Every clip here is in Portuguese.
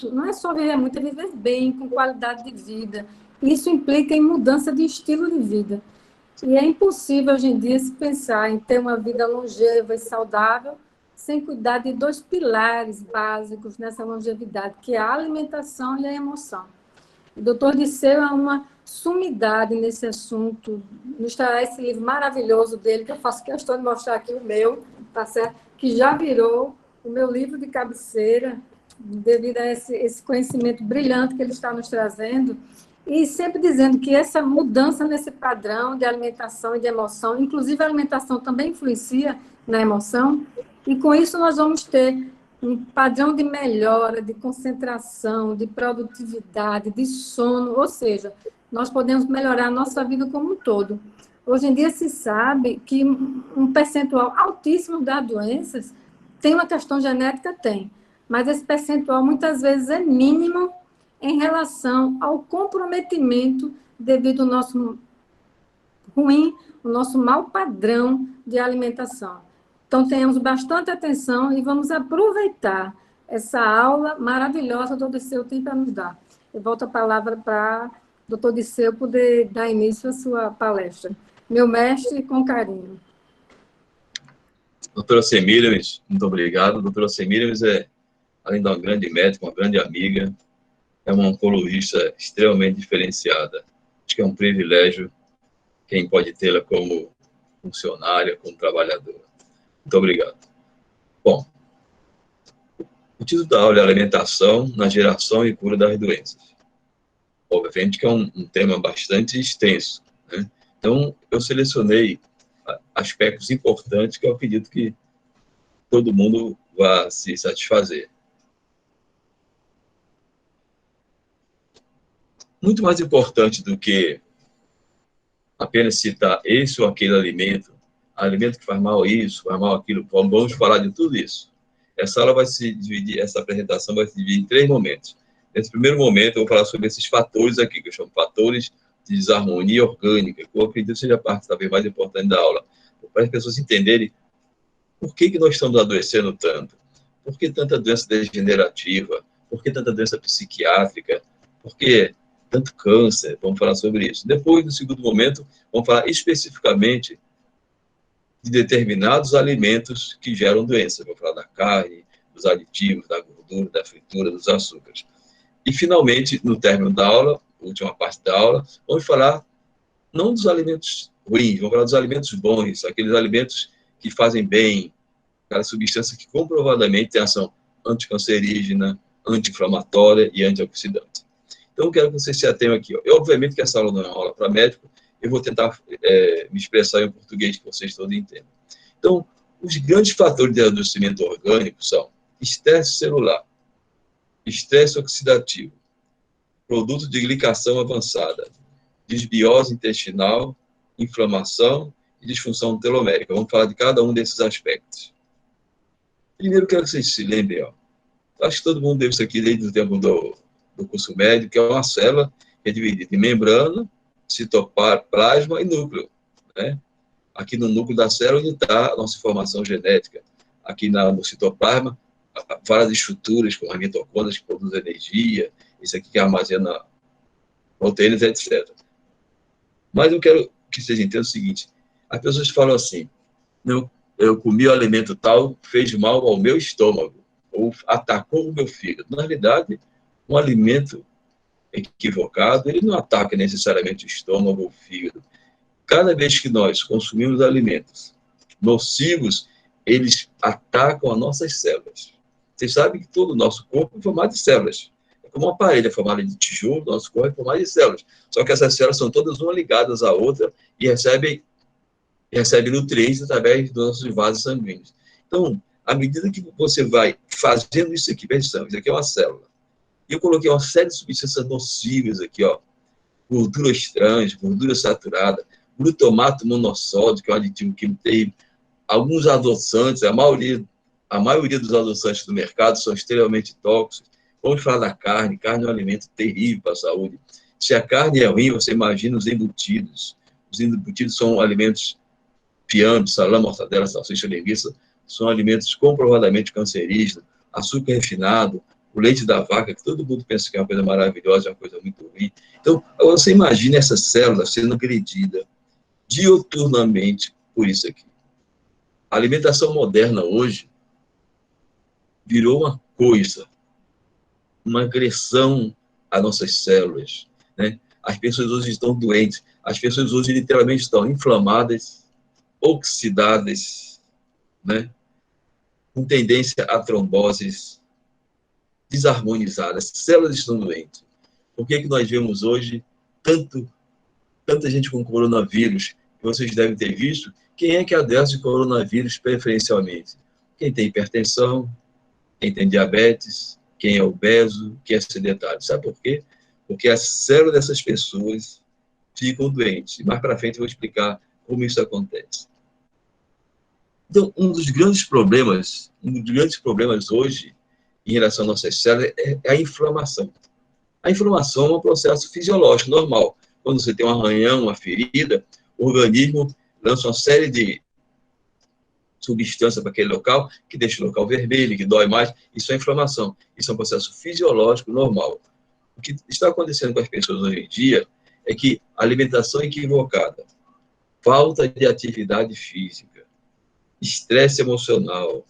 não é só viver muito, é viver bem, com qualidade de vida. Isso implica em mudança de estilo de vida. E é impossível, hoje em dia, se pensar em ter uma vida longeva e saudável sem cuidar de dois pilares básicos nessa longevidade, que é a alimentação e a emoção. O doutor Disseu é uma sumidade nesse assunto. Nos trará esse livro maravilhoso dele, que eu faço questão de mostrar aqui o meu, tá certo? Que já virou o meu livro de cabeceira, devido a esse conhecimento brilhante que ele está nos trazendo, e sempre dizendo que essa mudança nesse padrão de alimentação e de emoção, inclusive a alimentação também influencia na emoção, e com isso nós vamos ter um padrão de melhora, de concentração, de produtividade, de sono, ou seja, nós podemos melhorar a nossa vida como um todo. Hoje em dia se sabe que um percentual altíssimo das doenças tem uma questão genética, tem, mas esse percentual muitas vezes é mínimo em relação ao comprometimento devido ao nosso ruim, o nosso mau padrão de alimentação. Então, tenhamos bastante atenção e vamos aproveitar essa aula maravilhosa que o doutor Disseu tem para nos dar. Eu volto a palavra para o doutor Disseu poder dar início à sua palestra. Meu mestre, com carinho. Doutora Semíramis, muito obrigado. Doutora Semíramis além de uma grande médica, uma grande amiga, é uma oncologista extremamente diferenciada. Acho que é um privilégio quem pode tê-la como funcionária, como trabalhadora. Muito obrigado. Bom, o título da aula é Alimentação na Geração e Cura das Doenças. Obviamente que é um tema bastante extenso, né? Então, eu selecionei aspectos importantes que eu acredito que todo mundo vai se satisfazer. Muito mais importante do que apenas citar esse ou aquele alimento que faz mal isso, faz mal aquilo, vamos falar de tudo isso. Essa aula vai se dividir, essa apresentação vai se dividir em 3 momentos. Nesse primeiro momento, eu vou falar sobre esses fatores aqui, que eu chamo fatores de desarmonia orgânica, que eu acredito seja a parte talvez mais importante da aula, para as pessoas entenderem por que nós estamos adoecendo tanto, por que tanta doença degenerativa, por que tanta doença psiquiátrica, por que tanto câncer, vamos falar sobre isso. Depois, no segundo momento, vamos falar especificamente de determinados alimentos que geram doença. Vamos falar da carne, dos aditivos, da gordura, da fritura, dos açúcares. E, finalmente, no término da aula, última parte da aula, vamos falar não dos alimentos ruins, vamos falar dos alimentos bons, aqueles alimentos que fazem bem, aquela substância que comprovadamente tem ação anticancerígena, anti-inflamatória e antioxidante. Então, eu quero que vocês se atenham aqui. Obviamente que essa aula não é uma aula para médico, eu vou tentar me expressar em português que vocês todos entendam. Então, os grandes fatores de adoecimento orgânico são estresse celular, estresse oxidativo, produto de glicação avançada, desbiose intestinal, inflamação e disfunção telomérica. Vamos falar de cada um desses aspectos. Primeiro, quero que vocês se lembrem, acho que todo mundo deve isso aqui desde o tempo do curso médio, que é uma célula que é dividida em membrana, citoplasma e núcleo, né? Aqui no núcleo da célula onde está a nossa informação genética. Aqui no citoplasma, várias estruturas, como as mitocôndrias que produzem energia, isso aqui que armazena proteínas, etc. Mas eu quero que vocês entendam o seguinte, as pessoas falam assim, eu comi o alimento tal, fez mal ao meu estômago, ou atacou o meu fígado. Na realidade, um alimento equivocado, ele não ataca necessariamente o estômago ou o fígado. Cada vez que nós consumimos alimentos nocivos, eles atacam as nossas células. Vocês sabem que todo o nosso corpo é formado de células. É como uma parede formada de tijolo, nosso corpo é formado de células. Só que essas células são todas uma ligadas à outra e recebem nutrientes através dos nossos vasos sanguíneos. Então, à medida que você vai fazendo isso aqui, veja, isso aqui é uma célula. E eu coloquei uma série de substâncias nocivas aqui, gorduras trans, gordura saturada, glutamato monossódico, que é um aditivo químico terrível, alguns adoçantes, a maioria dos adoçantes do mercado são extremamente tóxicos. Vamos falar da carne. Carne é um alimento terrível para a saúde. Se a carne é ruim, você imagina os embutidos. Os embutidos são alimentos fiambres, salame, mortadela, salsicha, linguiça, são alimentos comprovadamente cancerígenos. Açúcar refinado, o leite da vaca, que todo mundo pensa que é uma coisa maravilhosa, é uma coisa muito ruim. Então, agora você imagina essa célula sendo agredida diuturnamente por isso aqui. A alimentação moderna hoje virou uma coisa, uma agressão às nossas células, né? As pessoas hoje estão doentes, as pessoas hoje literalmente estão inflamadas, oxidadas, né? Com tendência a tromboses, desarmonizadas, células estão doentes. Por que nós vemos hoje tanta gente com coronavírus? Vocês devem ter visto. Quem é que adoece de coronavírus preferencialmente? Quem tem hipertensão, quem tem diabetes, quem é obeso, quem é sedentário. Sabe por quê? Porque as células dessas pessoas ficam doentes. E mais para frente eu vou explicar como isso acontece. Então, um dos grandes problemas hoje, em relação às nossas células, é a inflamação. A inflamação é um processo fisiológico, normal. Quando você tem um arranhão, uma ferida, o organismo lança uma série de substância para aquele local, que deixa o local vermelho, que dói mais. Isso é inflamação. Isso é um processo fisiológico normal. O que está acontecendo com as pessoas hoje em dia é que a alimentação equivocada, falta de atividade física, estresse emocional,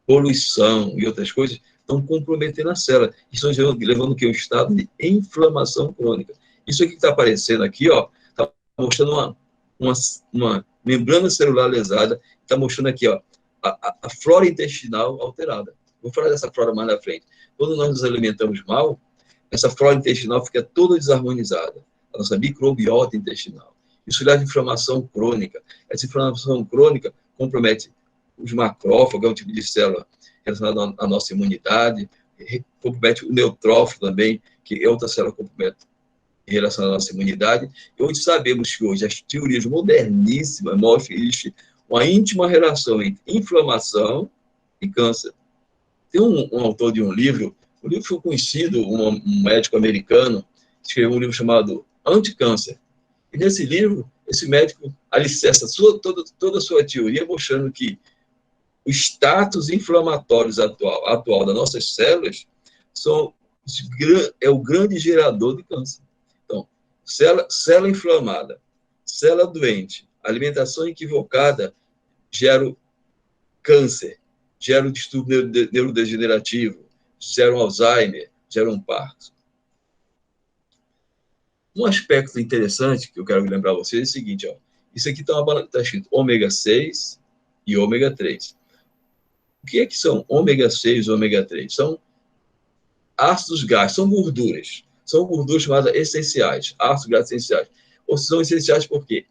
poluição e outras coisas estão comprometendo a célula. Estão levando o que? Um estado de inflamação crônica. Isso aqui que está aparecendo aqui, ó, está mostrando uma membrana celular lesada, está mostrando aqui, ó, a flora intestinal alterada. Vou falar dessa flora mais na frente. Quando nós nos alimentamos mal, essa flora intestinal fica toda desarmonizada, a nossa microbiota intestinal. Isso leva a inflamação crônica. Essa inflamação crônica compromete os macrófagos, é um tipo de célula relacionada à nossa imunidade, compromete o neutrófilo também, que é outra célula que compromete em relação à nossa imunidade. E hoje sabemos que hoje as teorias moderníssimas mostram que existe uma íntima relação entre inflamação e câncer. Tem um autor de um livro foi conhecido, um médico americano, escreveu um livro chamado Anticâncer. E nesse livro, esse médico alicerça toda a sua teoria, mostrando que o status inflamatório atual das nossas células é o grande gerador de câncer. Então, célula inflamada, célula doente, alimentação equivocada gera câncer, gera um distúrbio neurodegenerativo, gera um Alzheimer, gera um Parkinson. Um aspecto interessante que eu quero lembrar a vocês é o seguinte, ó, isso aqui está escrito ômega 6 e ômega 3. O que é que são ômega 6 e ômega 3? São ácidos graxos, são gorduras. São gorduras chamadas essenciais, ácidos graxos essenciais. Ou são essenciais por quê?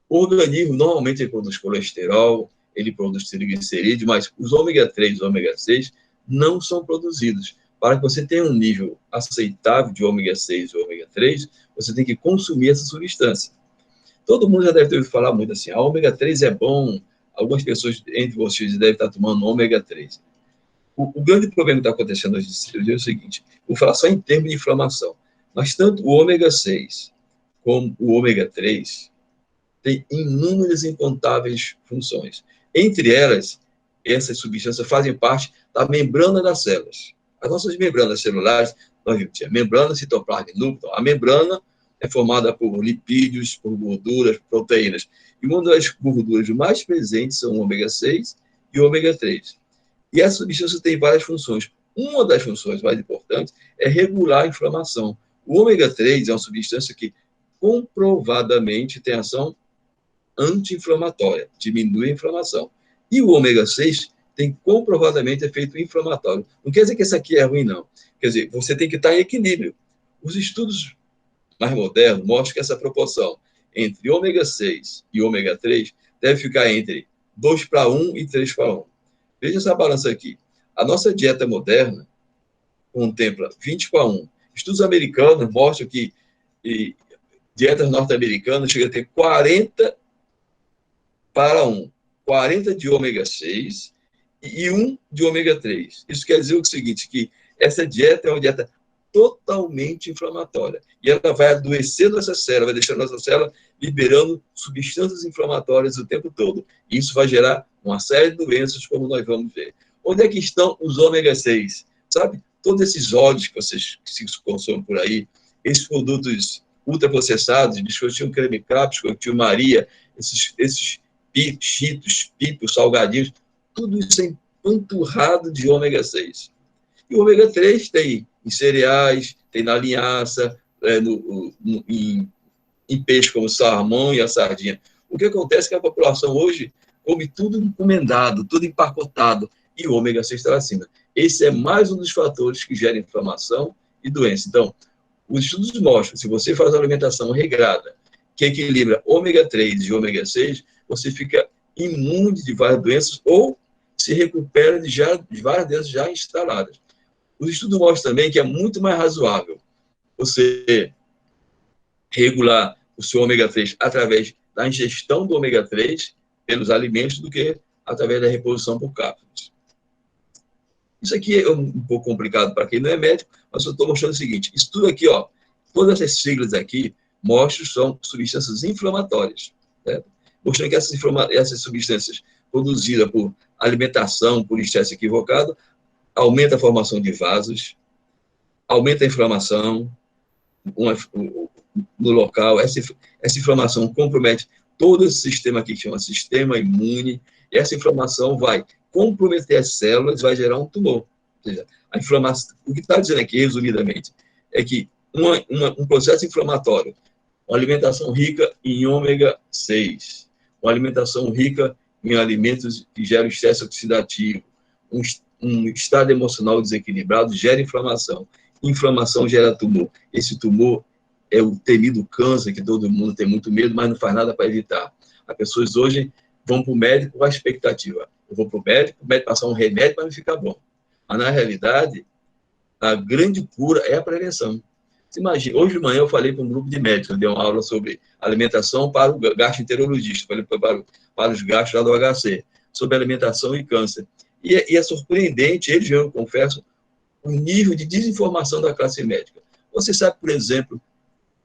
O organismo normalmente ele produz colesterol, ele produz triglicerídeos, mas os ômega 3 e ômega 6 não são produzidos. Para que você tenha um nível aceitável de ômega 6 e ômega 3, você tem que consumir essa substância. Todo mundo já deve ter ouvido falar muito assim, a ômega 3 é bom, algumas pessoas entre vocês devem estar tomando ômega 3. O grande problema que está acontecendo hoje é o seguinte, vou falar só em termos de inflamação, mas tanto o ômega 6 como o ômega 3 têm inúmeras e incontáveis funções. Entre elas, essas substâncias fazem parte da membrana das células. As nossas membranas celulares, nós vimos que a membrana citoplasma e núcleo, a membrana é formada por lipídios, por gorduras, proteínas. E uma das gorduras mais presentes são o ômega 6 e o ômega 3. E essa substância tem várias funções. Uma das funções mais importantes é regular a inflamação. O ômega 3 é uma substância que comprovadamente tem ação anti-inflamatória, diminui a inflamação. E o ômega 6 tem comprovadamente efeito inflamatório. Não quer dizer que esse aqui é ruim, não. Quer dizer, você tem que estar em equilíbrio. Os estudos mais modernos mostram que essa proporção entre ômega 6 e ômega 3 deve ficar entre 2:1 e 3:1. Veja essa balança aqui. A nossa dieta moderna contempla 20:1. Estudos americanos mostram que dietas norte-americanas chegam a ter 40:1. 40 de ômega 6 e 1 de ômega 3. Isso quer dizer o seguinte, que essa dieta é uma dieta totalmente inflamatória. E ela vai adoecendo essa célula, vai deixando essa célula liberando substâncias inflamatórias o tempo todo. E isso vai gerar uma série de doenças, como nós vamos ver. Onde é que estão os ômega 6? Sabe? Todos esses óleos que vocês se consomem por aí, esses produtos ultraprocessados, biscoitinho creme cap, biscoitinho Maria, esses cheetos, pipos, salgadinhos, tudo isso é empanturrado de ômega 6. E o ômega 3 tem em cereais, tem na linhaça, em peixe como o salmão e a sardinha. O que acontece é que a população hoje come tudo encomendado, tudo empacotado, e o ômega 6 está lá acima. Esse é mais um dos fatores que gera inflamação e doença. Então, os estudos mostram, se você faz uma alimentação regrada, que equilibra ômega 3 e ômega 6, você fica imune de várias doenças ou se recupera de várias doenças já instaladas. Os estudos mostram também que é muito mais razoável você regular o seu ômega 3 através da ingestão do ômega 3 pelos alimentos do que através da reposição por cápsulas. Isso aqui é um pouco complicado para quem não é médico, mas eu estou mostrando o seguinte, isso tudo aqui, ó, todas essas siglas aqui mostram são substâncias inflamatórias, certo? Mostrando que essas substâncias produzidas por alimentação, por estresse equivocado, aumenta a formação de vasos, aumenta a inflamação no local, essa inflamação compromete todo esse sistema aqui que chama sistema imune, e essa inflamação vai comprometer as células, vai gerar um tumor. Ou seja, a inflamação, o que está dizendo aqui, resumidamente, é que um processo inflamatório, uma alimentação rica em ômega 6, uma alimentação rica em alimentos que geram estresse oxidativo, um estado emocional desequilibrado gera inflamação. Inflamação gera tumor. Esse tumor é o temido câncer, que todo mundo tem muito medo, mas não faz nada para evitar. As pessoas hoje vão para o médico com a expectativa. Eu vou para o médico passar um remédio para me ficar bom. Mas, na realidade, a grande cura é a prevenção. Você imagina, hoje de manhã eu falei para um grupo de médicos, eu dei uma aula sobre alimentação para o gastroenterologista, falei para os gastros lá do HC, sobre alimentação e câncer. E é surpreendente, eles mesmo confessam, o nível de desinformação da classe médica. Você sabe, por exemplo,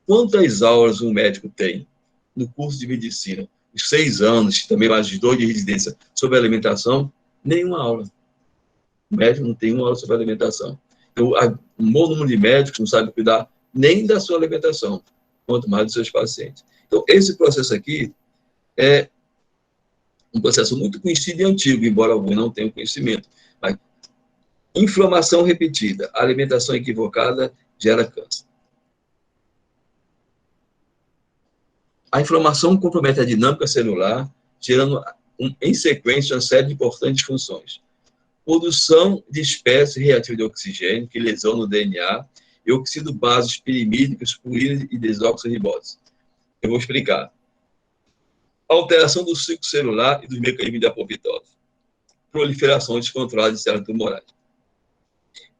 quantas aulas um médico tem no curso de medicina? Os 6 anos, também mais os 2 de residência, sobre alimentação? Nenhuma aula. O médico não tem uma aula sobre alimentação. Então, um bom número de médicos não sabe cuidar nem da sua alimentação, quanto mais dos seus pacientes. Então, esse processo aqui é um processo muito conhecido e antigo, embora alguns não tenham conhecimento. Mas inflamação repetida, alimentação equivocada gera câncer. A inflamação compromete a dinâmica celular, gerando, em sequência, uma série de importantes funções. Produção de espécies reativas de oxigênio, que lesionam o DNA, e oxido bases pirimídicas, purina e desoxirribose. Eu vou explicar. Alteração do ciclo celular e dos mecanismos de apoptose. Proliferação descontrolada de células tumorais.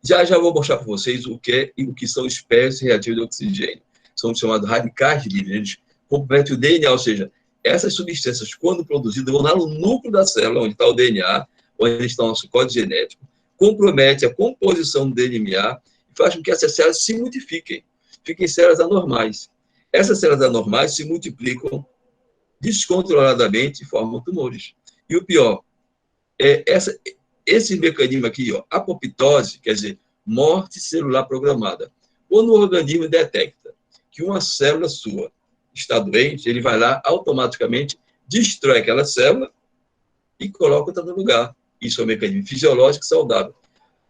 Já vou mostrar para vocês o que são espécies reativas de oxigênio. São chamados radicais livres. Eles comprometem o DNA, ou seja, essas substâncias, quando produzidas, vão lá no núcleo da célula, onde está o DNA, onde está o nosso código genético, compromete a composição do DNA e faz com que essas células se multipliquem, fiquem células anormais. Essas células anormais se multiplicam descontroladamente e formam tumores. E o pior, esse mecanismo aqui, ó, apoptose, quer dizer, morte celular programada. Quando o organismo detecta que uma célula sua está doente, ele vai lá, automaticamente, destrói aquela célula e coloca outra no lugar. Isso é um mecanismo fisiológico saudável.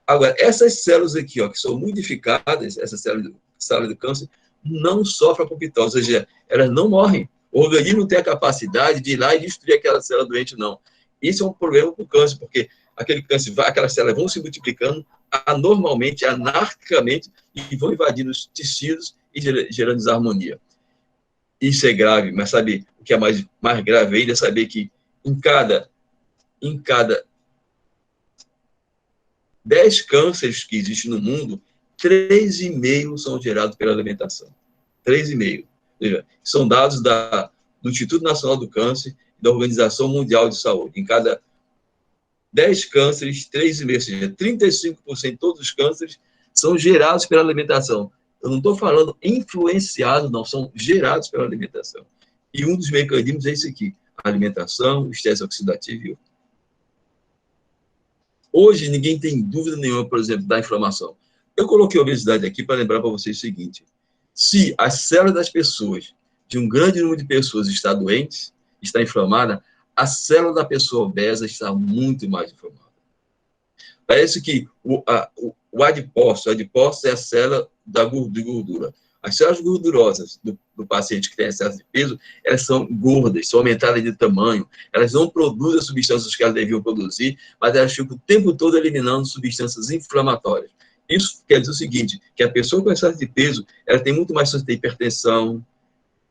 Agora, essas células aqui, ó, que são modificadas, essas células do câncer, não sofrem apoptose, ou seja, elas não morrem. O organismo não tem a capacidade de ir lá e destruir aquela célula doente, não. Isso é um problema para o câncer, porque aquelas células vão se multiplicando anormalmente, anarquicamente, e vão invadindo os tecidos e gerando desarmonia. Isso é grave, mas sabe o que é mais grave ainda? É saber que em cada 10 cânceres que existem no mundo, 3,5 são gerados pela alimentação. 3,5. São dados do Instituto Nacional do Câncer e da Organização Mundial de Saúde. Em cada 10 cânceres, 3,5, ou seja, 35% de todos os cânceres são gerados pela alimentação. Eu não estou falando influenciados, não, são gerados pela alimentação. E um dos mecanismos é esse aqui, a alimentação, o estresse oxidativo. Hoje, ninguém tem dúvida nenhuma, por exemplo, da inflamação. Eu coloquei a obesidade aqui para lembrar para vocês o seguinte: se as células das pessoas, de um grande número de pessoas, está doentes, está inflamada, a célula da pessoa obesa está muito mais inflamada. Parece que o adipócito é a célula de gordura. As células gordurosas do paciente que tem excesso de peso, elas são gordas, são aumentadas de tamanho, elas não produzem as substâncias que elas deviam produzir, mas elas ficam o tempo todo eliminando substâncias inflamatórias. Isso quer dizer o seguinte, que a pessoa com excesso de peso, ela tem muito mais chance de hipertensão,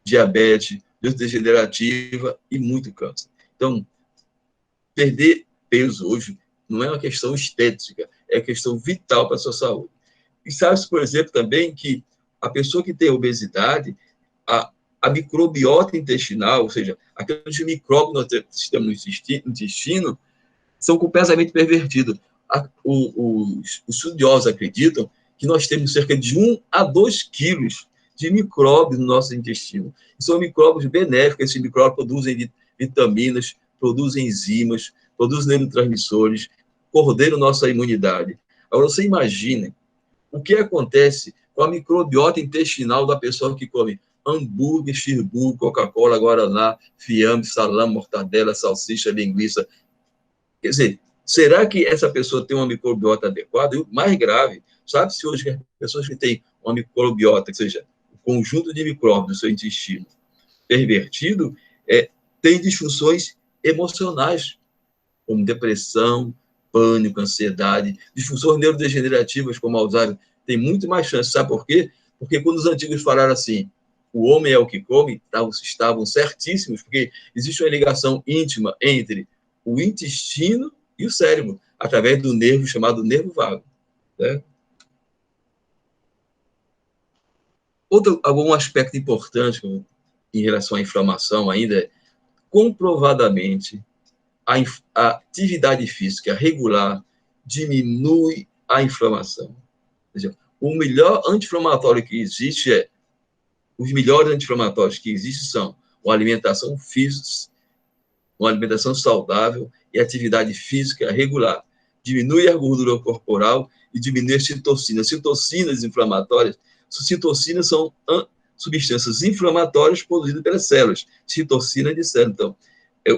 diabetes, doença degenerativa e muito câncer. Então, perder peso hoje não é uma questão estética, é uma questão vital para a sua saúde. E sabe-se, por exemplo, também que a pessoa que tem obesidade, a microbiota intestinal, ou seja, aqueles micróbios que nós temos no intestino, são completamente pervertidos. Os estudiosos acreditam que nós temos cerca de 1 a 2 quilos de micróbios no nosso intestino. E são micróbios benéficos, esses micróbios produzem vitaminas, produzem enzimas, produzem neurotransmissores, coordenam nossa imunidade. Agora, você imagina o que acontece com a microbiota intestinal da pessoa que come hambúrguer, cheeseburger, Coca-Cola, Guaraná, fiambre, salame, mortadela, salsicha, linguiça. Quer dizer, será que essa pessoa tem uma microbiota adequada? E o mais grave, sabe-se hoje que as pessoas que têm uma microbiota, ou seja, o conjunto de micróbios do seu intestino pervertido, tem disfunções emocionais, como depressão, pânico, ansiedade, disfunções neurodegenerativas como Alzheimer, tem muito mais chance. Sabe por quê? Porque quando os antigos falaram assim, o homem é o que come, estavam certíssimos, porque existe uma ligação íntima entre o intestino e o cérebro, através do nervo chamado nervo vago. Né? Algum aspecto importante em relação à inflamação ainda é, comprovadamente, a atividade física regular diminui a inflamação. Ou seja, o melhor anti-inflamatório que existe os melhores anti-inflamatórios que existem são uma alimentação física, uma alimentação saudável e atividade física regular. Diminui a gordura corporal e diminui as citocinas. Citocinas inflamatórias, citocinas são substâncias inflamatórias produzidas pelas células. Citocina de célula. Então,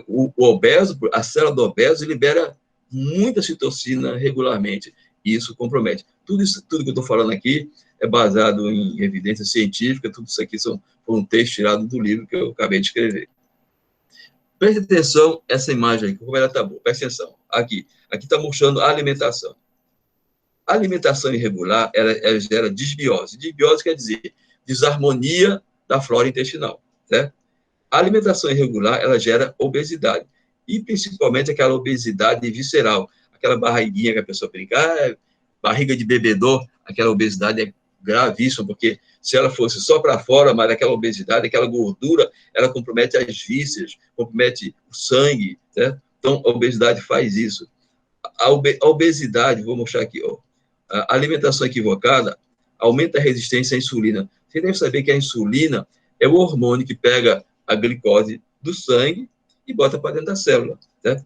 o obeso, a célula do obeso libera muita citocina regularmente. E isso compromete. Tudo que eu estou falando aqui é baseado em evidência científica, tudo isso aqui foi um texto tirado do livro que eu acabei de escrever. Preste atenção essa imagem aqui, como ela está boa. Preste atenção. Aqui está mostrando a alimentação. A alimentação irregular, ela gera disbiose. Disbiose quer dizer desarmonia da flora intestinal, certo? A alimentação irregular, ela gera obesidade. E, principalmente, aquela obesidade visceral. Aquela barriguinha que a pessoa brinca, barriga de bebedor, aquela obesidade é gravíssima, porque se ela fosse só para fora, mas aquela obesidade, aquela gordura, ela compromete as vísceras, compromete o sangue, certo? Então, a obesidade faz isso. A obesidade, vou mostrar aqui, ó, a alimentação equivocada aumenta a resistência à insulina. Você deve saber que a insulina é o hormônio que pega a glicose do sangue e bota para dentro da célula, certo?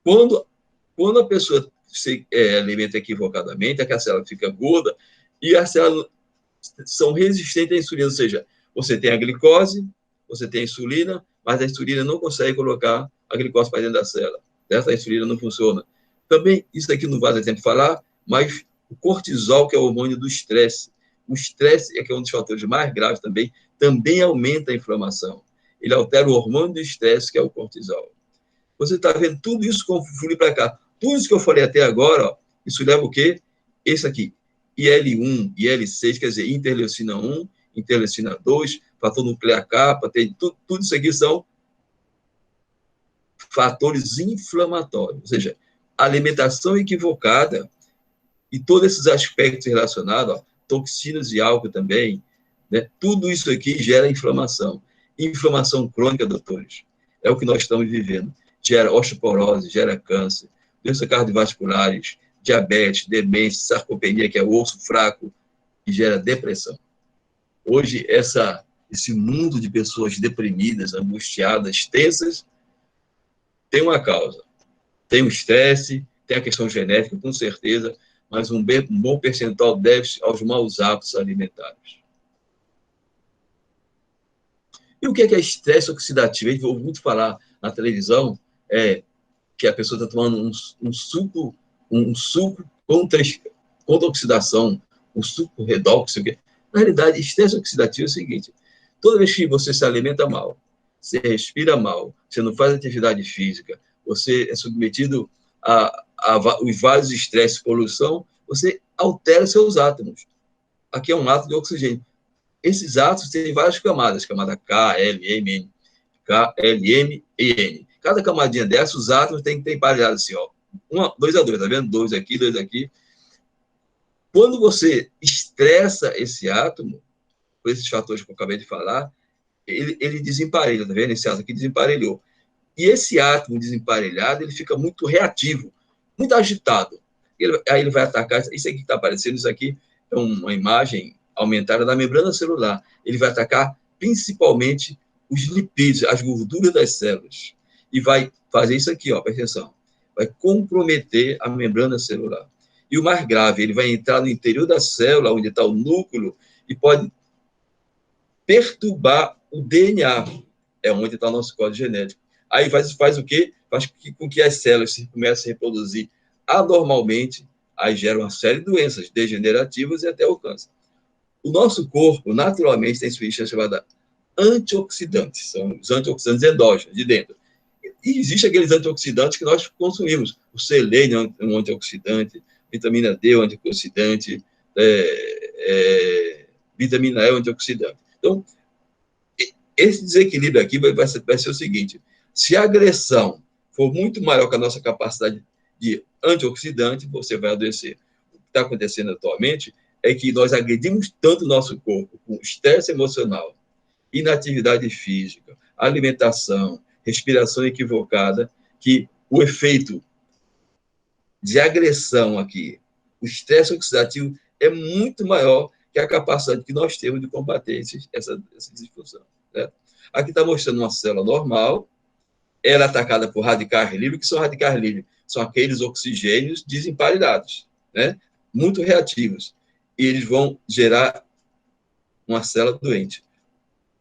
Quando a pessoa se alimenta equivocadamente, a célula fica gorda e as células são resistentes à insulina, ou seja, você tem a glicose, você tem a insulina, mas a insulina não consegue colocar a glicose para dentro da célula. Certo? A insulina não funciona. Também, isso aqui não vale a tempo falar, mas o cortisol, que é o hormônio do estresse, o estresse, que é um dos fatores mais graves também aumenta a inflamação. Ele altera o hormônio do estresse, que é o cortisol. Você está vendo tudo isso confluir para cá. Tudo isso que eu falei até agora, ó, isso leva o quê? Esse aqui, IL-1, IL-6, quer dizer, interleucina 1, interleucina 2, fator nuclear kappa, tudo isso aqui são fatores inflamatórios, ou seja, alimentação equivocada e todos esses aspectos relacionados, ó, toxinas e álcool também, né? Tudo isso aqui gera inflamação. Inflamação crônica, doutores, é o que nós estamos vivendo. Gera osteoporose, gera câncer, doenças cardiovasculares, diabetes, demência, sarcopenia, que é o osso fraco, e gera depressão. Hoje, esse mundo de pessoas deprimidas, angustiadas, tensas, tem uma causa. Tem o estresse, tem a questão genética, com certeza, mas um bom percentual deve-se aos maus hábitos alimentares. E o que é estresse oxidativo? A gente ouve muito falar na televisão, que a pessoa está tomando um suco contra oxidação, um suco redox. Na realidade, estresse oxidativo é o seguinte: toda vez que você se alimenta mal, você respira mal, você não faz atividade física, você é submetido os vários estresses, poluição, você altera seus átomos. Aqui é um átomo de oxigênio. Esses átomos têm várias camadas, camada K, L, M, N. K, L, M e N. Cada camadinha dessas, os átomos têm que ter emparelhado assim, ó. 2 a 2, tá vendo? 2 aqui, 2 aqui. Quando você estressa esse átomo, por esses fatores que eu acabei de falar, ele desemparelha, tá vendo? Esse átomo aqui desemparelhou. E esse átomo desemparelhado, ele fica muito reativo, muito agitado. Aí ele vai atacar, isso aqui que está aparecendo, isso aqui é uma imagem aumentada da membrana celular. Ele vai atacar principalmente os lipídios, as gorduras das células. E vai fazer isso aqui, ó, presta atenção. Vai comprometer a membrana celular. E o mais grave, ele vai entrar no interior da célula, onde está o núcleo, e pode perturbar o DNA, é onde está o nosso código genético. Aí faz o quê? Faz com que as células comecem a reproduzir anormalmente, aí gera uma série de doenças degenerativas e até o câncer. O nosso corpo, naturalmente, tem substância chamada antioxidantes, são os antioxidantes endógenos, de dentro. E existem aqueles antioxidantes que nós consumimos. O selênio é um antioxidante, vitamina D é um antioxidante, vitamina E é um antioxidante. Então, esse desequilíbrio aqui vai ser o seguinte: se a agressão for muito maior que a nossa capacidade de antioxidante, você vai adoecer. O que está acontecendo atualmente é que nós agredimos tanto o nosso corpo com estresse emocional, inatividade física, alimentação, respiração equivocada, que o efeito de agressão aqui, o estresse oxidativo, é muito maior que a capacidade que nós temos de combater essa disfunção. Né? Aqui está mostrando uma célula normal, ela é atacada por radicais livres. O que são radicais livres? São aqueles oxigênios desemparelhados, né? Muito reativos. E eles vão gerar uma célula doente.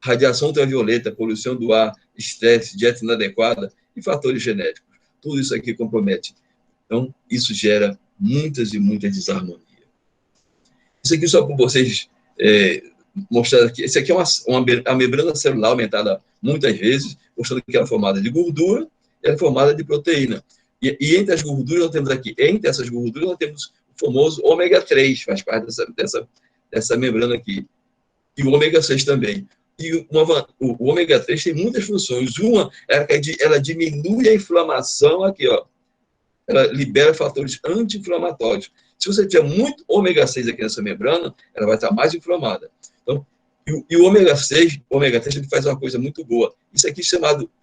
Radiação ultravioleta, poluição do ar, estresse, dieta inadequada e fatores genéticos. Tudo isso aqui compromete. Então, isso gera muitas e muitas desarmonias. Isso aqui só para vocês mostrar aqui. Esse aqui é a membrana celular aumentada muitas vezes, mostrando que ela é formada de gordura e ela é formada de proteína. E entre as gorduras, nós temos aqui, entre essas gorduras, nós temos o famoso ômega 3, faz parte dessa membrana aqui. E o ômega 6 também. E o ômega 3 tem muitas funções. Uma, ela diminui a inflamação aqui, ó. Ela libera fatores anti-inflamatórios. Se você tiver muito ômega 6 aqui nessa membrana, ela vai estar mais inflamada. Então, e o ômega 3, ele faz uma coisa muito boa. Isso aqui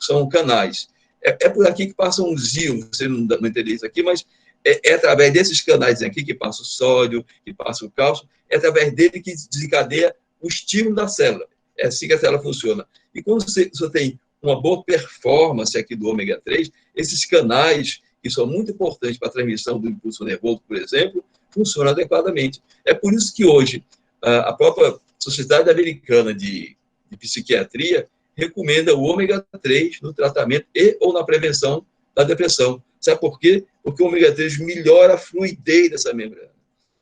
são canais. É por aqui que passam os íons, você não entendeu isso aqui, mas é através desses canais aqui que passa o sódio, que passa o cálcio, é através dele que desencadeia o estímulo da célula. É assim que a célula funciona. E quando você tem uma boa performance aqui do ômega 3, esses canais, que são muito importantes para a transmissão do impulso nervoso, por exemplo, funcionam adequadamente. É por isso que hoje a própria Sociedade Americana de Psiquiatria recomenda o ômega 3 no tratamento ou na prevenção da depressão. Sabe por quê? Porque o ômega 3 melhora a fluidez dessa membrana,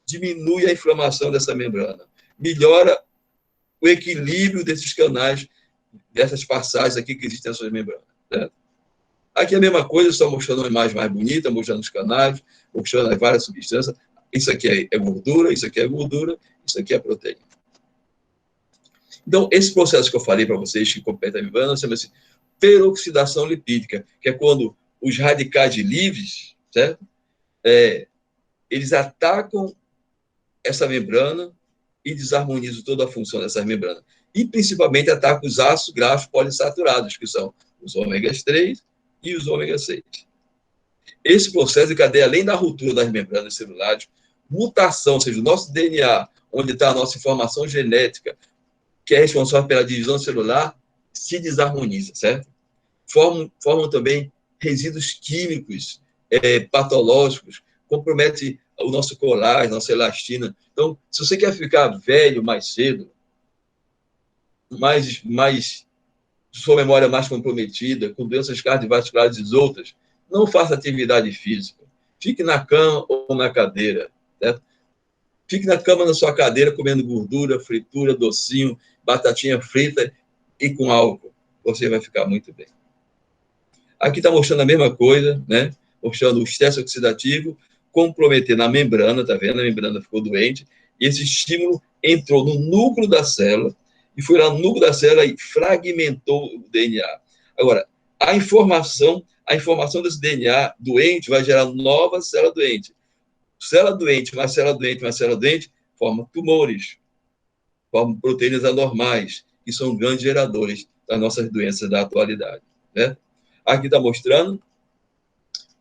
diminui a inflamação dessa membrana, melhora o equilíbrio desses canais, dessas passagens aqui que existem nessas membranas. Né? Aqui é a mesma coisa, só mostrando uma imagem mais bonita, mostrando os canais, mostrando as várias substâncias. Isso aqui é gordura, isso aqui é gordura, isso aqui é proteína. Então, esse processo que eu falei para vocês, que completa a membrana, chama-se peroxidação lipídica, que é quando os radicais livres, certo? Eles atacam essa membrana e desarmonizam toda a função dessas membranas. E, principalmente, atacam os ácidos graxos polissaturados, que são os ômegas 3 e os ômega 6. Esse processo encadeia, além da ruptura das membranas celulares, mutação, ou seja, o nosso DNA, onde está a nossa informação genética, que é responsável pela divisão celular, se desarmoniza, certo? Formam também resíduos químicos patológicos, compromete o nosso colágeno, nossa elastina. Então, se você quer ficar velho mais cedo, sua memória mais comprometida, com doenças cardiovasculares e outras, não faça atividade física. Fique na cama ou na cadeira. Certo? Fique na cama, na sua cadeira, comendo gordura, fritura, docinho, batatinha frita e com álcool. Você vai ficar muito bem. Aqui está mostrando a mesma coisa, né? Mostrando o estresse oxidativo, comprometendo a membrana, tá vendo? A membrana ficou doente, e esse estímulo entrou no núcleo da célula, e foi lá no núcleo da célula e fragmentou o DNA. Agora, a informação desse DNA doente vai gerar nova célula doente. Célula doente, mais célula doente, mais célula doente, formam tumores, formam proteínas anormais, que são grandes geradores das nossas doenças da atualidade, né? Aqui está mostrando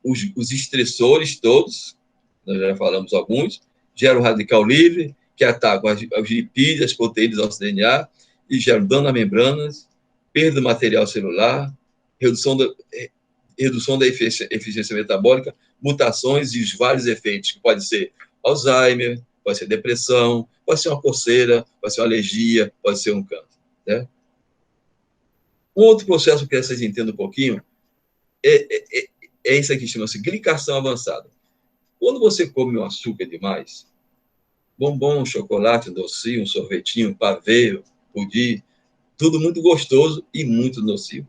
os estressores todos, nós já falamos alguns, geram radical livre, que atacam as lipídios, as proteínas do nosso DNA, e geram dano a membranas, perda do material celular, redução da eficiência metabólica, mutações e os vários efeitos, que pode ser Alzheimer, pode ser depressão, pode ser uma coceira, pode ser uma alergia, pode ser um câncer. Né? Um outro processo que vocês entendam um pouquinho é isso aqui, chama-se glicação avançada. Quando você come um açúcar demais, bombom, chocolate, docinho, sorvetinho, pavê, pudim, tudo muito gostoso e muito nocivo.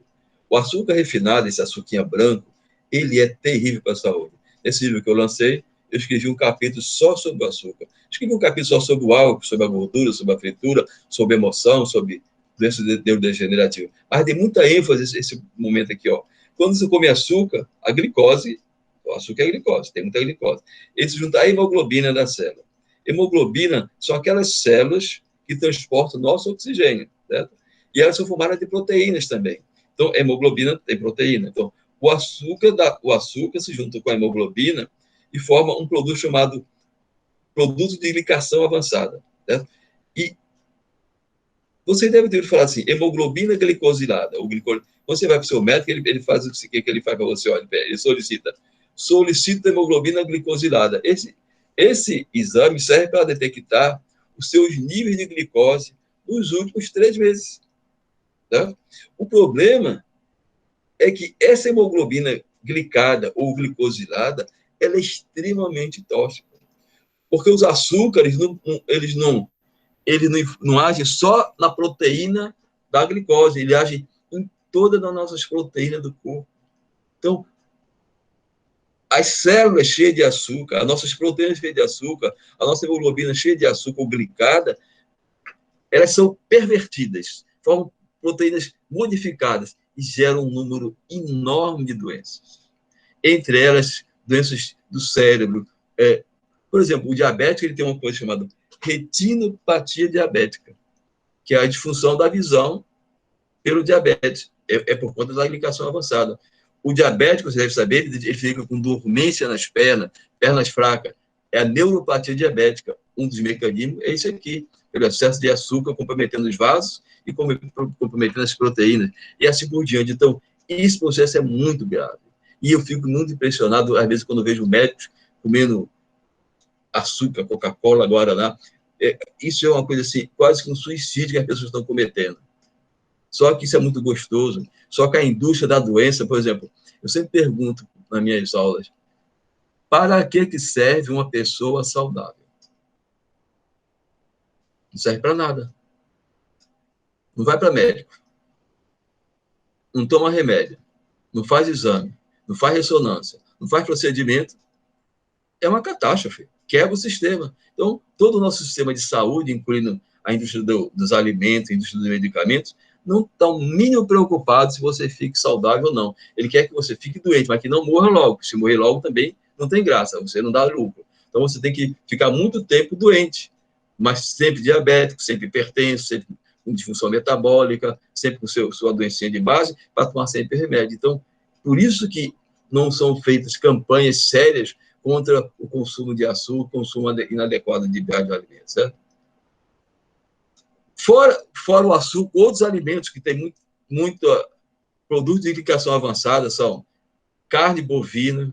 O açúcar refinado, esse açuquinha branco, ele é terrível para a saúde. Nesse livro que eu lancei, eu escrevi um capítulo só sobre o açúcar. Escrevi um capítulo só sobre o álcool, sobre a gordura, sobre a fritura, sobre a emoção, sobre doenças neurodegenerativas. Mas tem muita ênfase esse momento aqui, ó. Quando você come açúcar, a glicose, o açúcar é glicose, tem muita glicose. Ele se junta à hemoglobina da célula. Hemoglobina são aquelas células que transportam o nosso oxigênio, certo? E elas são formadas de proteínas também. Então, hemoglobina tem proteína. Então, o açúcar se junta com a hemoglobina e forma um produto chamado produto de glicação avançada, certo? E você deve ter ouvido falar assim, hemoglobina glicosilada. Quando você vai para o seu médico, ele faz o que ele faz para você? Olha, ele solicita hemoglobina glicosilada. Esse exame serve para detectar os seus níveis de glicose nos últimos 3 meses. Tá? O problema é que essa hemoglobina glicada ou glicosilada, ela é extremamente tóxica. Porque os açúcares, eles não agem só na proteína da glicose, ele age em todas as nossas proteínas do corpo. Então, as células cheias de açúcar, as nossas proteínas cheias de açúcar, a nossa hemoglobina cheia de açúcar ou glicada, elas são pervertidas, formam proteínas modificadas e geram um número enorme de doenças. Entre elas, doenças do cérebro. Por exemplo, o diabético ele tem uma coisa chamada retinopatia diabética, que é a disfunção da visão pelo diabetes. É por conta da glicação avançada. O diabético, você deve saber, ele fica com dormência nas pernas fracas. É a neuropatia diabética. Um dos mecanismos é isso aqui, pelo excesso de açúcar comprometendo os vasos e comprometendo as proteínas, e assim por diante. Então, esse processo é muito grave. E eu fico muito impressionado, às vezes, quando vejo médicos comendo açúcar, Coca-Cola, Guaraná. Isso é uma coisa assim, quase que um suicídio que as pessoas estão cometendo. Só que isso é muito gostoso. Só que a indústria da doença, por exemplo, eu sempre pergunto nas minhas aulas, para que serve uma pessoa saudável? Não serve para nada. Não vai para médico. Não toma remédio. Não faz exame. Não faz ressonância. Não faz procedimento. É uma catástrofe. Quebra o sistema. Então, todo o nosso sistema de saúde, incluindo a indústria dos alimentos, a indústria dos medicamentos, não está o mínimo preocupado se você fique saudável ou não. Ele quer que você fique doente, mas que não morra logo. Se morrer logo também não tem graça, você não dá lucro. Então, você tem que ficar muito tempo doente, mas sempre diabético, sempre hipertenso, sempre com disfunção metabólica, sempre com sua doencinha de base, para tomar sempre remédio. Então, por isso que não são feitas campanhas sérias contra o consumo de açúcar, o consumo inadequado de alimentos, certo? Fora o açúcar, outros alimentos que têm muito produto de glicação avançada são carne bovina,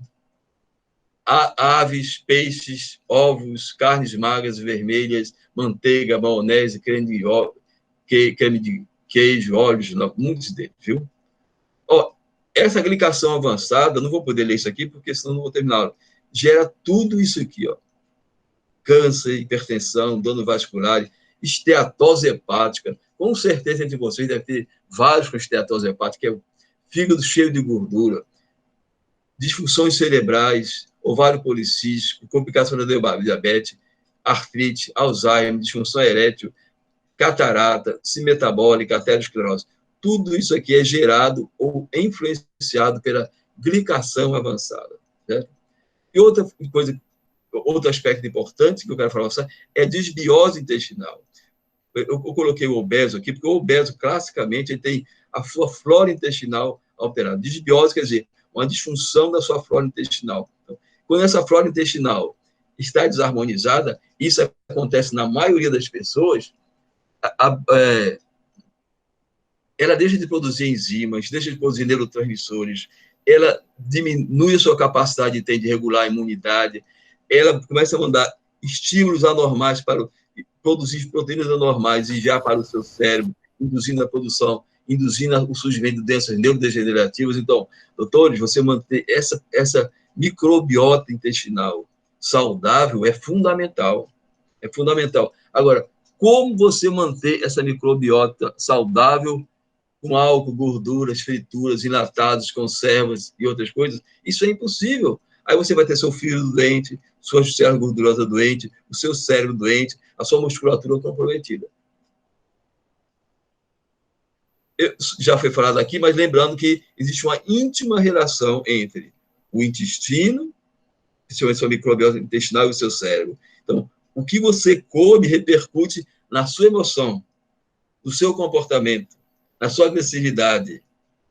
aves, peixes, ovos, carnes magras, vermelhas, manteiga, maionese, creme de queijo, óleos, muitos deles, viu? Ó, essa glicação avançada, não vou poder ler isso aqui, porque senão não vou terminar. Gera tudo isso aqui, ó. Câncer, hipertensão, dano vascular, esteatose hepática. Com certeza, entre vocês, deve ter vários com esteatose hepática, que é o fígado cheio de gordura, disfunções cerebrais, ovário policístico, complicação da diabetes, artrite, Alzheimer, disfunção erétil, catarata, síndrome metabólica, aterosclerose. Tudo isso aqui é gerado ou influenciado pela glicação avançada. Certo? E outra coisa, outro aspecto importante que eu quero falar é a desbiose intestinal. Eu coloquei o obeso aqui, porque o obeso, classicamente, ele tem a sua flora intestinal alterada. Desbiose quer dizer uma disfunção da sua flora intestinal. Então, quando essa flora intestinal está desarmonizada, isso acontece na maioria das pessoas, ela deixa de produzir enzimas, deixa de produzir neurotransmissores, ela diminui a sua capacidade de regular a imunidade, ela começa a mandar estímulos anormais para produzir proteínas anormais e já para o seu cérebro, induzindo a produção, induzindo o surgimento de doenças neurodegenerativas. Então, doutores, você manter essa microbiota intestinal saudável é fundamental. É fundamental. Agora, como você manter essa microbiota saudável com álcool, gorduras, frituras, enlatados, conservas e outras coisas? Isso é impossível. Aí você vai ter seu fígado doente, sua célula gordurosa doente, o seu cérebro doente, a sua musculatura comprometida. Já foi falado aqui, mas lembrando que existe uma íntima relação entre o intestino, principalmente sua microbiota intestinal e o seu cérebro. Então, o que você come repercute na sua emoção, no seu comportamento, na sua agressividade.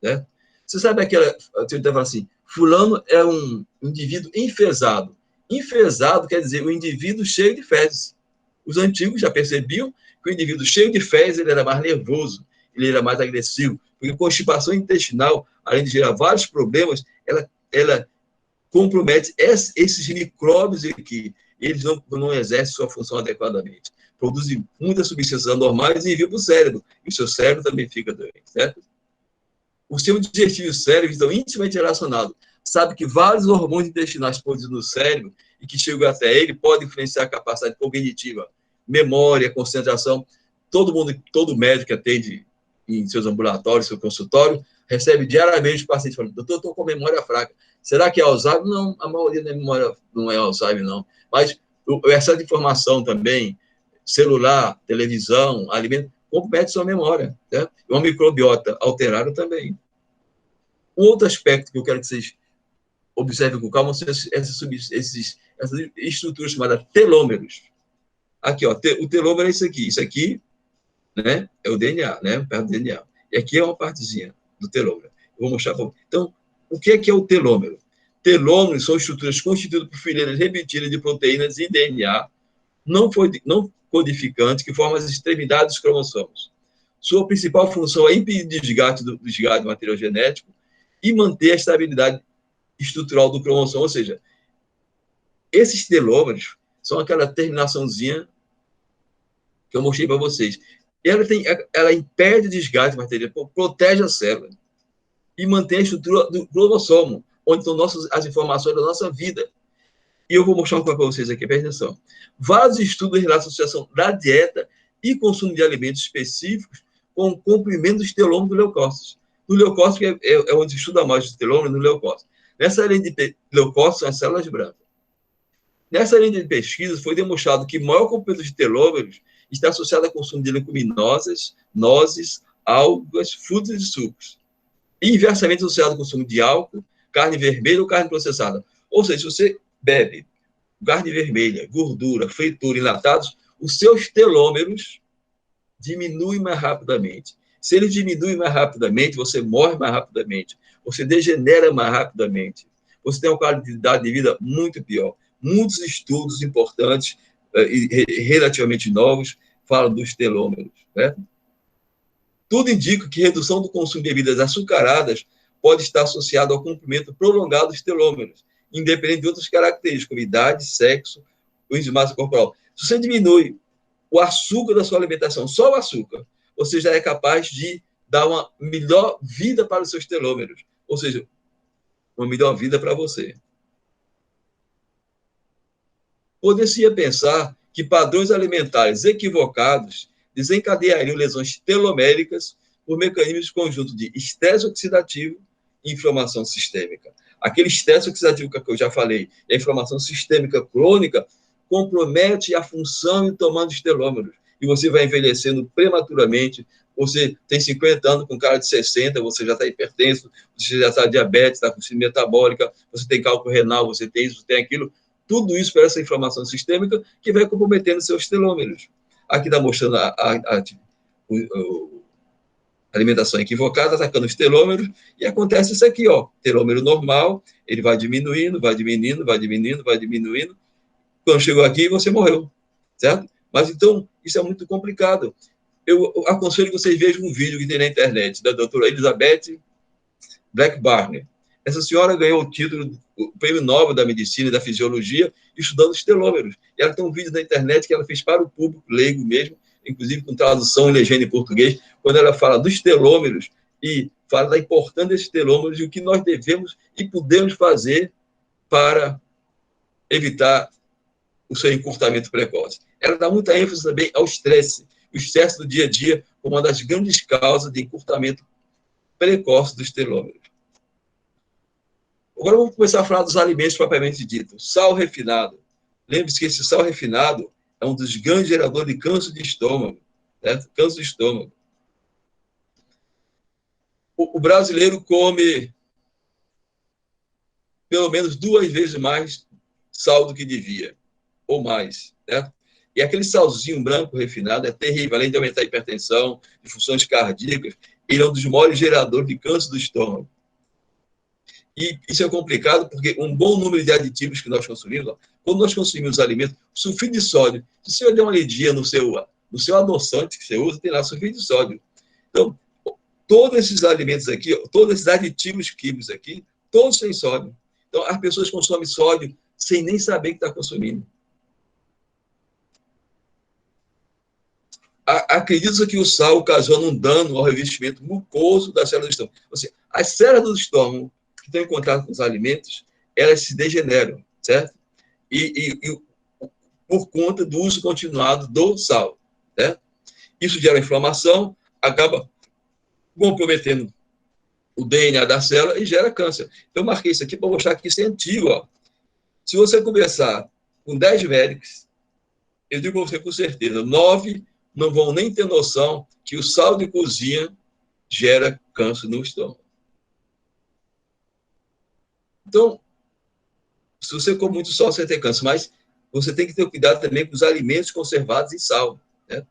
Né? Você sabe aquela... Eu estava assim, fulano é um indivíduo enfesado. Enfesado quer dizer um indivíduo cheio de fezes. Os antigos já percebiam que o indivíduo cheio de fezes ele era mais nervoso, ele era mais agressivo, porque a constipação intestinal, além de gerar vários problemas, ela compromete esses micróbios aqui. Eles não exercem sua função adequadamente. Produzem muitas substâncias anormais e enviam para o cérebro. E o seu cérebro também fica doente, certo? O seu digestivo e o cérebro estão intimamente relacionados. Sabe que vários hormônios intestinais produzidos no cérebro e que chegam até ele podem influenciar a capacidade cognitiva, memória, concentração. Todo médico que atende em seus ambulatórios, seu consultório, recebe diariamente o paciente falando: doutor, estou com memória fraca. Será que é Alzheimer? Não, a maioria da memória não é Alzheimer, não. Mas o excesso de informação também, celular, televisão, alimento, compromete sua memória. Né? E uma microbiota alterada também. Um outro aspecto que eu quero que vocês observem com calma são essas estruturas chamadas telômeros. Aqui, ó, o telômero é isso aqui. Isso aqui, né, é o DNA, né, perto do DNA. E aqui é uma partezinha do telômero. Eu vou mostrar para vocês. Então, o que é o telômero? Telômeros são estruturas constituídas por fileiras repetidas de proteínas e DNA não codificantes que formam as extremidades dos cromossomos. Sua principal função é impedir o desgaste do material genético e manter a estabilidade estrutural do cromossomo. Ou seja, esses telômeros são aquela terminaçãozinha que eu mostrei para vocês. Ela impede o desgaste material, protege a célula e mantém a estrutura do cromossomo, onde estão as informações da nossa vida. E eu vou mostrar uma coisa para vocês aqui, presta atenção. Vários estudos relatam a associação da dieta e consumo de alimentos específicos com o comprimento dos telômeros do leucócitos. No leucócito é onde se estuda mais os telômeros, no leucócito. Nessa linha de leucócitos são as células brancas. Nessa linha de pesquisas foi demonstrado que o maior comprimento de telômeros está associado ao consumo de leguminosas, nozes, algas, frutas e sucos. E inversamente associado ao consumo de álcool, carne vermelha ou carne processada. Ou seja, se você bebe carne vermelha, gordura, fritura, enlatados, os seus telômeros diminuem mais rapidamente. Se eles diminuem mais rapidamente, você morre mais rapidamente, você degenera mais rapidamente, você tem uma qualidade de vida muito pior. Muitos estudos importantes e relativamente novos falam dos telômeros. Né? Tudo indica que redução do consumo de bebidas açucaradas pode estar associado ao comprimento prolongado dos telômeros. independente de outras características, como idade, sexo, índice de massa corporal. Se você diminui o açúcar da sua alimentação, só o açúcar, você já é capaz de dar uma melhor vida para os seus telômeros, ou seja, uma melhor vida para você. Poder-se pensar que padrões alimentares equivocados desencadeariam lesões teloméricas por mecanismos conjuntos de estresse oxidativo e inflamação sistêmica. Aquele estresse oxidativo que eu já falei, a inflamação sistêmica crônica, compromete a função e o tamanho dos telômeros. E você vai envelhecendo prematuramente. Você tem 50 anos com cara de 60, você já está hipertenso, você já está diabetes, está com síndrome metabólica, você tem cálculo renal, você tem isso, você tem aquilo. Tudo isso por essa inflamação sistêmica que vai comprometendo seus telômeros. Aqui está mostrando a alimentação equivocada, atacando os telômeros, e acontece isso aqui, ó, telômero normal, ele vai diminuindo, vai diminuindo, vai diminuindo, vai diminuindo. Quando chegou aqui, você morreu, certo? Mas, então, isso é muito complicado. Eu aconselho que vocês vejam um vídeo que tem na internet, da doutora Elizabeth Blackburn. Essa senhora ganhou o título, o prêmio Nobel da Medicina e da Fisiologia, estudando os telômeros. E ela tem um vídeo na internet que ela fez para o público leigo mesmo, inclusive com tradução e legenda em português, quando ela fala dos telômeros e fala da importância desses telômeros e o que nós devemos e podemos fazer para evitar o seu encurtamento precoce. Ela dá muita ênfase também ao estresse, o estresse do dia a dia como uma das grandes causas de encurtamento precoce dos telômeros. Agora vamos começar a falar dos alimentos propriamente ditos. Sal refinado. Lembre-se que esse sal refinado é um dos grandes geradores de câncer de estômago. Certo? Câncer de estômago. O brasileiro come pelo menos 2 vezes mais sal do que devia, ou mais. Certo? E aquele salzinho branco refinado é terrível, além de aumentar a hipertensão, de funções cardíacas, ele é um dos maiores geradores de câncer do estômago. E isso é complicado porque um bom número de aditivos que nós consumimos, quando nós consumimos alimentos, sulfito de sódio, se você der uma olhadinha no seu adoçante que você usa, tem lá sulfito de sódio. Então, todos esses alimentos aqui, todos esses aditivos químicos aqui, todos têm sódio. Então, as pessoas consomem sódio sem nem saber que está consumindo. Acredita que o sal ocasiona um dano ao revestimento mucoso das células do estômago. Ou seja, as células do estômago que estão em contato com os alimentos, elas se degeneram, certo? E por conta do uso continuado do sal, certo? Isso gera inflamação, acaba comprometendo o DNA da célula e gera câncer. Então, eu marquei isso aqui para mostrar que isso é antigo, ó. Se você conversar com 10 médicos, eu digo para você com certeza, 9 não vão nem ter noção que o sal de cozinha gera câncer no estômago. Então, se você come muito sal, você tem câncer, mas você tem que ter cuidado também com os alimentos conservados em sal, né?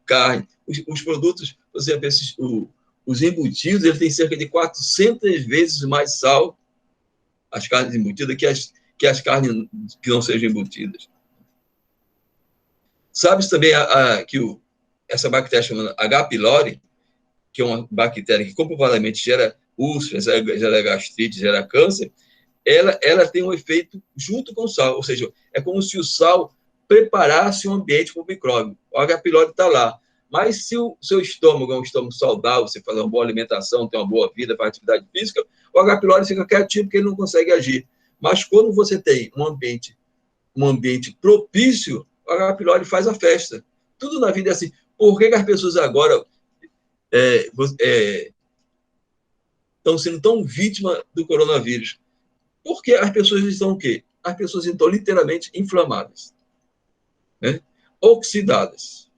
Carne, os produtos, por exemplo, os embutidos, eles têm cerca de 400 vezes mais sal, as carnes embutidas, que as carnes que não sejam embutidas. Sabe-se também que essa bactéria chamada H. pylori, que é uma bactéria que comprovadamente gera úlceras, gera gastrite, gera câncer, ela tem um efeito junto com o sal, ou seja, é como se o sal preparasse um ambiente para o micróbio. O H. pylori está lá, mas se o seu estômago é um estômago saudável, você faz uma boa alimentação, tem uma boa vida, faz atividade física, o H. pylori fica quietinho porque ele não consegue agir. Mas quando você tem um ambiente propício, o H. pylori faz a festa. Tudo na vida é assim. Por que as pessoas agora estão sendo tão vítimas do coronavírus? Porque as pessoas estão o quê? As pessoas estão literalmente inflamadas, né? Oxidadas.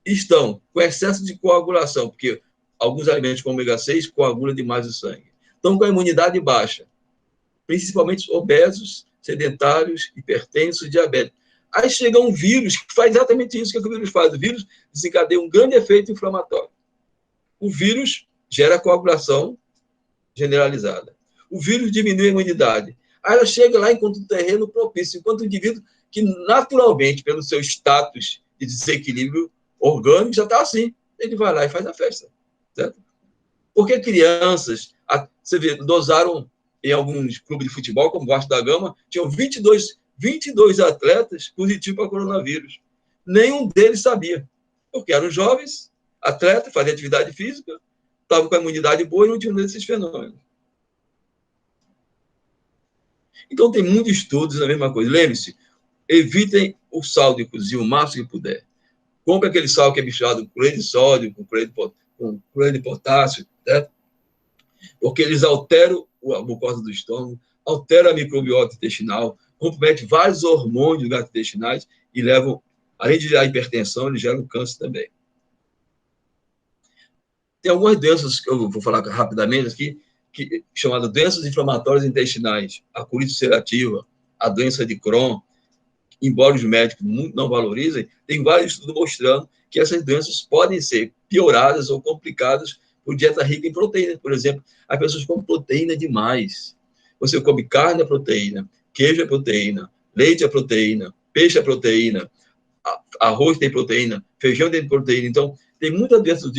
Estão com excesso de coagulação, porque alguns alimentos como ômega 6 coagulam demais o sangue. Estão com a imunidade baixa, principalmente obesos, sedentários, hipertensos, diabéticos. Aí chega um vírus que faz exatamente isso que o vírus faz. O vírus desencadeia um grande efeito inflamatório. O vírus gera coagulação generalizada. O vírus diminui a imunidade. Aí ela chega lá enquanto um terreno propício, enquanto um indivíduo que naturalmente, pelo seu status de desequilíbrio orgânico, já está assim. Ele vai lá e faz a festa. Certo? Porque crianças, você vê, dosaram em alguns clubes de futebol, como o Vasco da Gama, tinham 22 atletas positivos para coronavírus. Nenhum deles sabia, porque eram jovens, atletas, faziam atividade física, estavam com a imunidade boa e não tinham desses fenômenos. Então, tem muitos estudos na mesma coisa. Lembre-se, evitem o sal de cozinha o máximo que puder. Compre aquele sal que é misturado com cloreto de sódio, com cloreto de potássio, né? Porque eles alteram a mucosa do estômago, alteram a microbiota intestinal, comprometem vários hormônios gastrointestinais e levam, além de gerar hipertensão, eles geram câncer também. Tem algumas doenças que eu vou falar rapidamente aqui, chamadas doenças inflamatórias intestinais, a colite ulcerativa, a doença de Crohn. Embora os médicos não valorizem, tem vários estudos mostrando que essas doenças podem ser pioradas ou complicadas por dieta rica em proteína. Por exemplo, as pessoas comem proteína demais. Você come carne é proteína, queijo é proteína, leite é proteína, peixe é proteína, arroz tem proteína, feijão tem proteína. Então, tem muita doença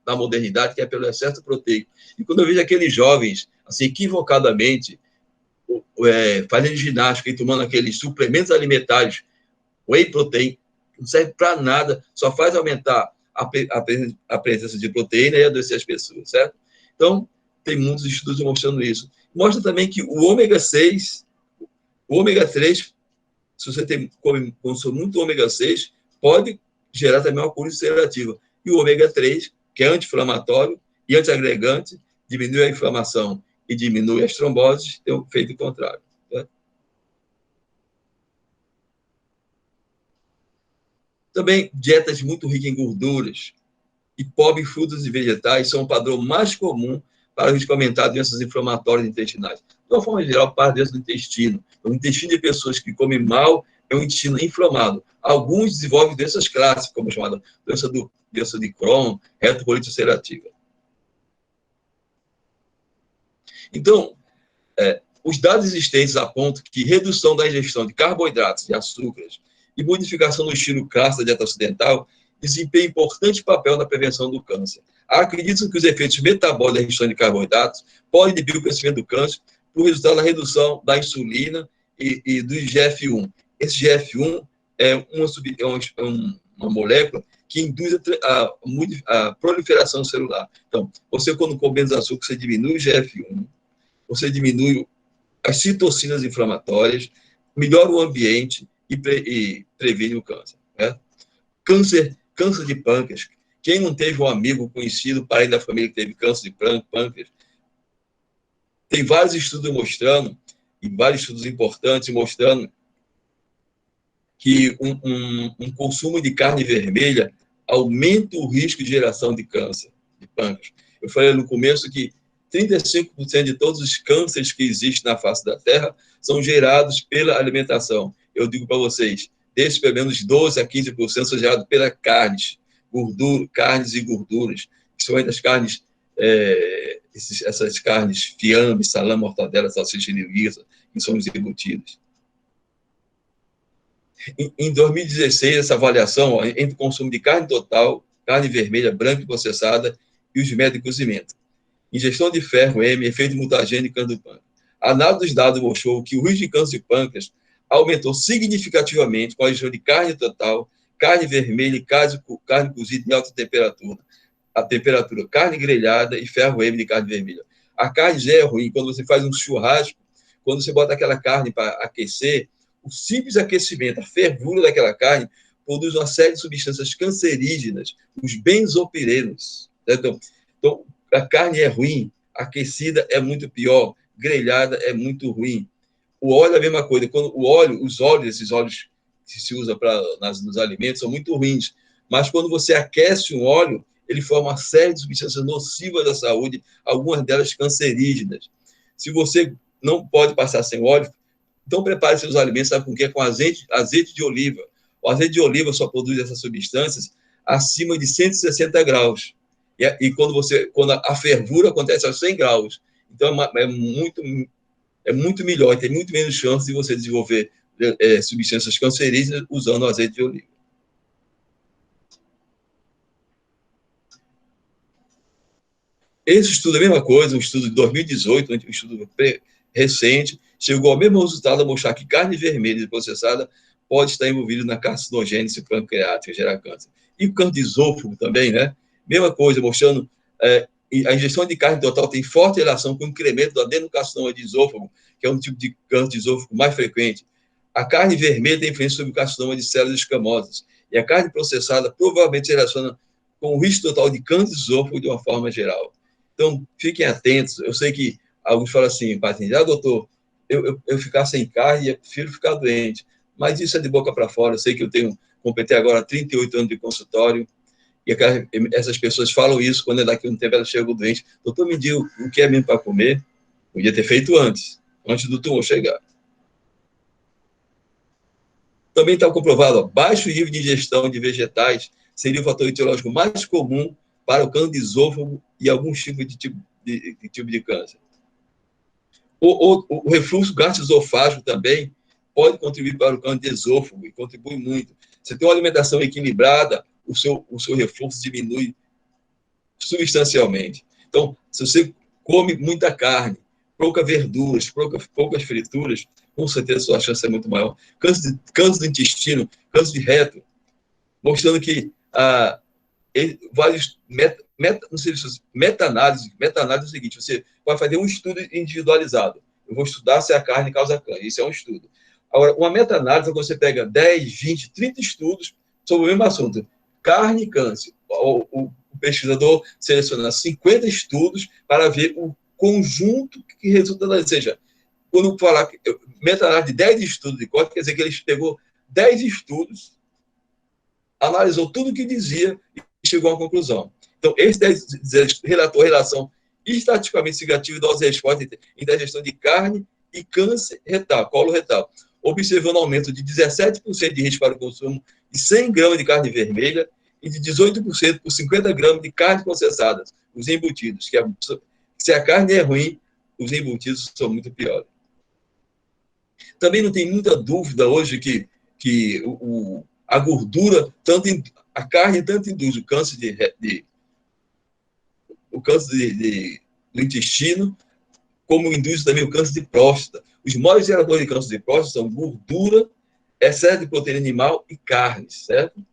da modernidade que é pelo excesso proteico. E quando eu vejo aqueles jovens, assim, equivocadamente, fazendo ginástica e tomando aqueles suplementos alimentares, whey protein, não serve para nada, só faz aumentar a presença de proteína e adoecer as pessoas, certo? Então, tem muitos estudos mostrando isso. Mostra também que o ômega 6, o ômega 3, se você consome muito ômega 6, pode gerar também uma colite ulcerativa. E o ômega 3, que é anti-inflamatório e antiagregante, diminui a inflamação e diminui as tromboses, tem um efeito contrário. Né? Também dietas muito ricas em gorduras e pobre em frutas e vegetais são o padrão mais comum para a gente comentar doenças inflamatórias intestinais. De uma forma geral, para dentro do intestino. O intestino de pessoas que comem mal é um intestino inflamado. Alguns desenvolvem doenças clássicas, como a chamada doença de Crohn, retocolite ulcerativa. Então, os dados existentes apontam que redução da ingestão de carboidratos e açúcares e modificação do estilo clássico da dieta ocidental desempenha importante papel na prevenção do câncer. Acredito que os efeitos metabólicos da ingestão de carboidratos podem inibir o crescimento do câncer por resultado da redução da insulina e do IGF-1. Esse IGF-1 é uma molécula que induz a proliferação celular. Então, você, quando come menos açúcar, você diminui o IGF-1, você diminui as citocinas inflamatórias, melhora o ambiente e previne o câncer. Né? Câncer de pâncreas. Quem não teve um amigo conhecido, parente da família que teve câncer de pâncreas, tem vários estudos mostrando, e vários estudos importantes mostrando que um consumo de carne vermelha aumenta o risco de geração de câncer de pâncreas. Eu falei no começo que 35% de todos os cânceres que existem na face da Terra são gerados pela alimentação. Eu digo para vocês, desses pelo menos 12% a 15% são gerados pelas carnes e gorduras, principalmente as carnes, essas carnes, fiambre, salame, mortadela, salsicha e linguiça, que são os embutidos. Em 2016, essa avaliação entre o consumo de carne total, carne vermelha, branca e processada e os métodos de cozimento. Ingestão de ferro, M, efeito mutagênico e câncer do pâncreas. A análise dos dados mostrou que o risco de câncer de pâncreas aumentou significativamente com a ingestão de carne total, carne vermelha e carne cozida em alta temperatura. A temperatura, carne grelhada e ferro M de carne vermelha. A carne já é ruim quando você faz um churrasco, quando você bota aquela carne para aquecer, o simples aquecimento, a fervura daquela carne, produz uma série de substâncias cancerígenas, os benzopirenos. Então, a carne é ruim, aquecida é muito pior, grelhada é muito ruim. O óleo é a mesma coisa. Quando esses óleos que se usa nos alimentos são muito ruins. Mas quando você aquece um óleo, ele forma uma série de substâncias nocivas à saúde, algumas delas cancerígenas. Se você não pode passar sem óleo, então prepare seus alimentos, sabe com o quê? Com azeite de oliva. O azeite de oliva só produz essas substâncias acima de 160 graus. E quando a fervura acontece a 100 graus. Então, é muito melhor, tem muito menos chance de você desenvolver substâncias cancerígenas usando o azeite de oliva. Esse estudo é a mesma coisa, um estudo de 2018, um estudo recente, chegou ao mesmo resultado a mostrar que carne vermelha e processada pode estar envolvida na carcinogênese pancreática, gerar câncer. E o câncer de esôfago também, né? Mesma coisa, mostrando a ingestão de carne total tem forte relação com o incremento do adenocarcinoma de esôfago, que é um tipo de câncer de esôfago mais frequente. A carne vermelha tem influência sobre o carcinoma de células escamosas. E a carne processada provavelmente se relaciona com o risco total de câncer de esôfago de uma forma geral. Então, fiquem atentos. Eu sei que alguns falam assim, paciente, doutor, eu ficar sem carne, eu prefiro ficar doente. Mas isso é de boca para fora. Eu sei que eu completei agora 38 anos de consultório, e essas pessoas falam isso quando daqui a um tempo elas chegam doente. Doutor, me diga o que é mesmo para comer? Podia ter feito antes do tumor chegar. Também está comprovado, baixo nível de ingestão de vegetais seria o fator etiológico mais comum para o câncer de esôfago e alguns tipos de câncer. O refluxo gastroesofágico também pode contribuir para o câncer de esôfago, e contribui muito. Você tem uma alimentação equilibrada, o seu refluxo diminui substancialmente. Então, se você come muita carne, poucas verduras, poucas frituras, com certeza sua chance é muito maior. Câncer do intestino, câncer de reto, mostrando que vários meta-análise é o seguinte, você vai fazer um estudo individualizado. Eu vou estudar se a carne causa câncer, isso é um estudo. Agora, uma meta-análise é quando você pega 10, 20, 30 estudos sobre o mesmo assunto, carne e câncer. O pesquisador seleciona 50 estudos para ver o conjunto que resulta daí. Ou seja, quando falar meta-análise de 10 estudos de corte, quer dizer que ele pegou 10 estudos, analisou tudo o que dizia e chegou a uma conclusão. Então, esse 10 relatou a relação estatisticamente significativa de dose-resposta entre a ingestão de carne e câncer retal, colo retal, observando aumento de 17% de risco para o consumo de 100 gramas de carne vermelha e de 18% por 50 gramas de carne processada, os embutidos, que se a carne é ruim, os embutidos são muito piores. Também não tem muita dúvida hoje que a gordura, a carne tanto induz o câncer do intestino, como induz também o câncer de próstata. Os maiores geradores de câncer de próstata são gordura, excesso de proteína animal e carne, certo?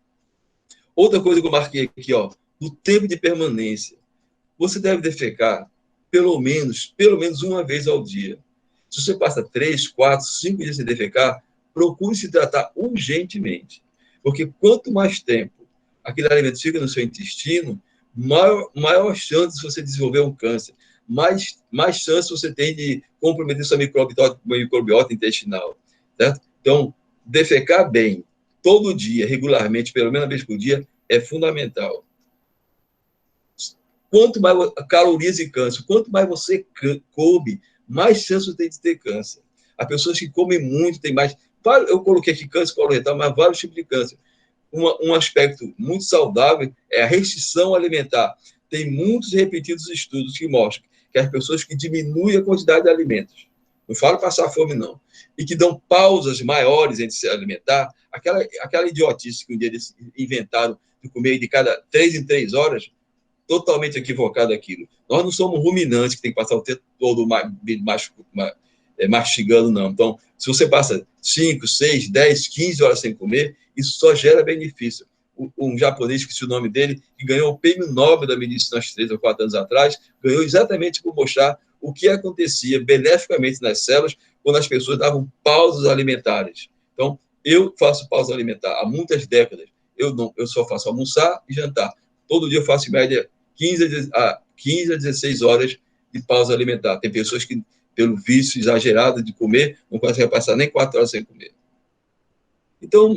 Outra coisa que eu marquei aqui, o tempo de permanência. Você deve defecar pelo menos uma vez ao dia. Se você passa 3, 4, 5 dias sem defecar, procure se tratar urgentemente. Porque quanto mais tempo aquele alimento fica no seu intestino, maior chance de você desenvolver um câncer. Mais chance você tem de comprometer sua microbiota intestinal. Certo? Então, defecar bem, todo dia, regularmente, pelo menos uma vez por dia, é fundamental. Quanto mais calorias e câncer, quanto mais você come, mais chance você tem de ter câncer. As pessoas que comem muito têm mais. Eu coloquei aqui câncer coloretal, mas vários tipos de câncer. Um aspecto muito saudável é a restrição alimentar. Tem muitos repetidos estudos que mostram que as pessoas que diminuem a quantidade de alimentos, não falo passar fome, não, e que dão pausas maiores entre se alimentar, aquela idiotice que um dia eles inventaram de comer de cada 3 em 3 horas, totalmente equivocado aquilo. Nós não somos ruminantes que tem que passar o tempo todo mastigando, não. Então, se você passa 5, 6, 10, 15 horas sem comer, isso só gera benefício. Um japonês, que se o nome dele, que ganhou o prêmio Nobel da Medicina há 3 ou 4 anos atrás, ganhou exatamente por mostrar o que acontecia beneficamente nas células quando as pessoas davam pausas alimentares. Então, eu faço pausa alimentar há muitas décadas. Eu só faço almoçar e jantar. Todo dia eu faço, em média, 15 a 16 horas de pausa alimentar. Tem pessoas que, pelo vício exagerado de comer, não conseguem passar nem 4 horas sem comer. Então,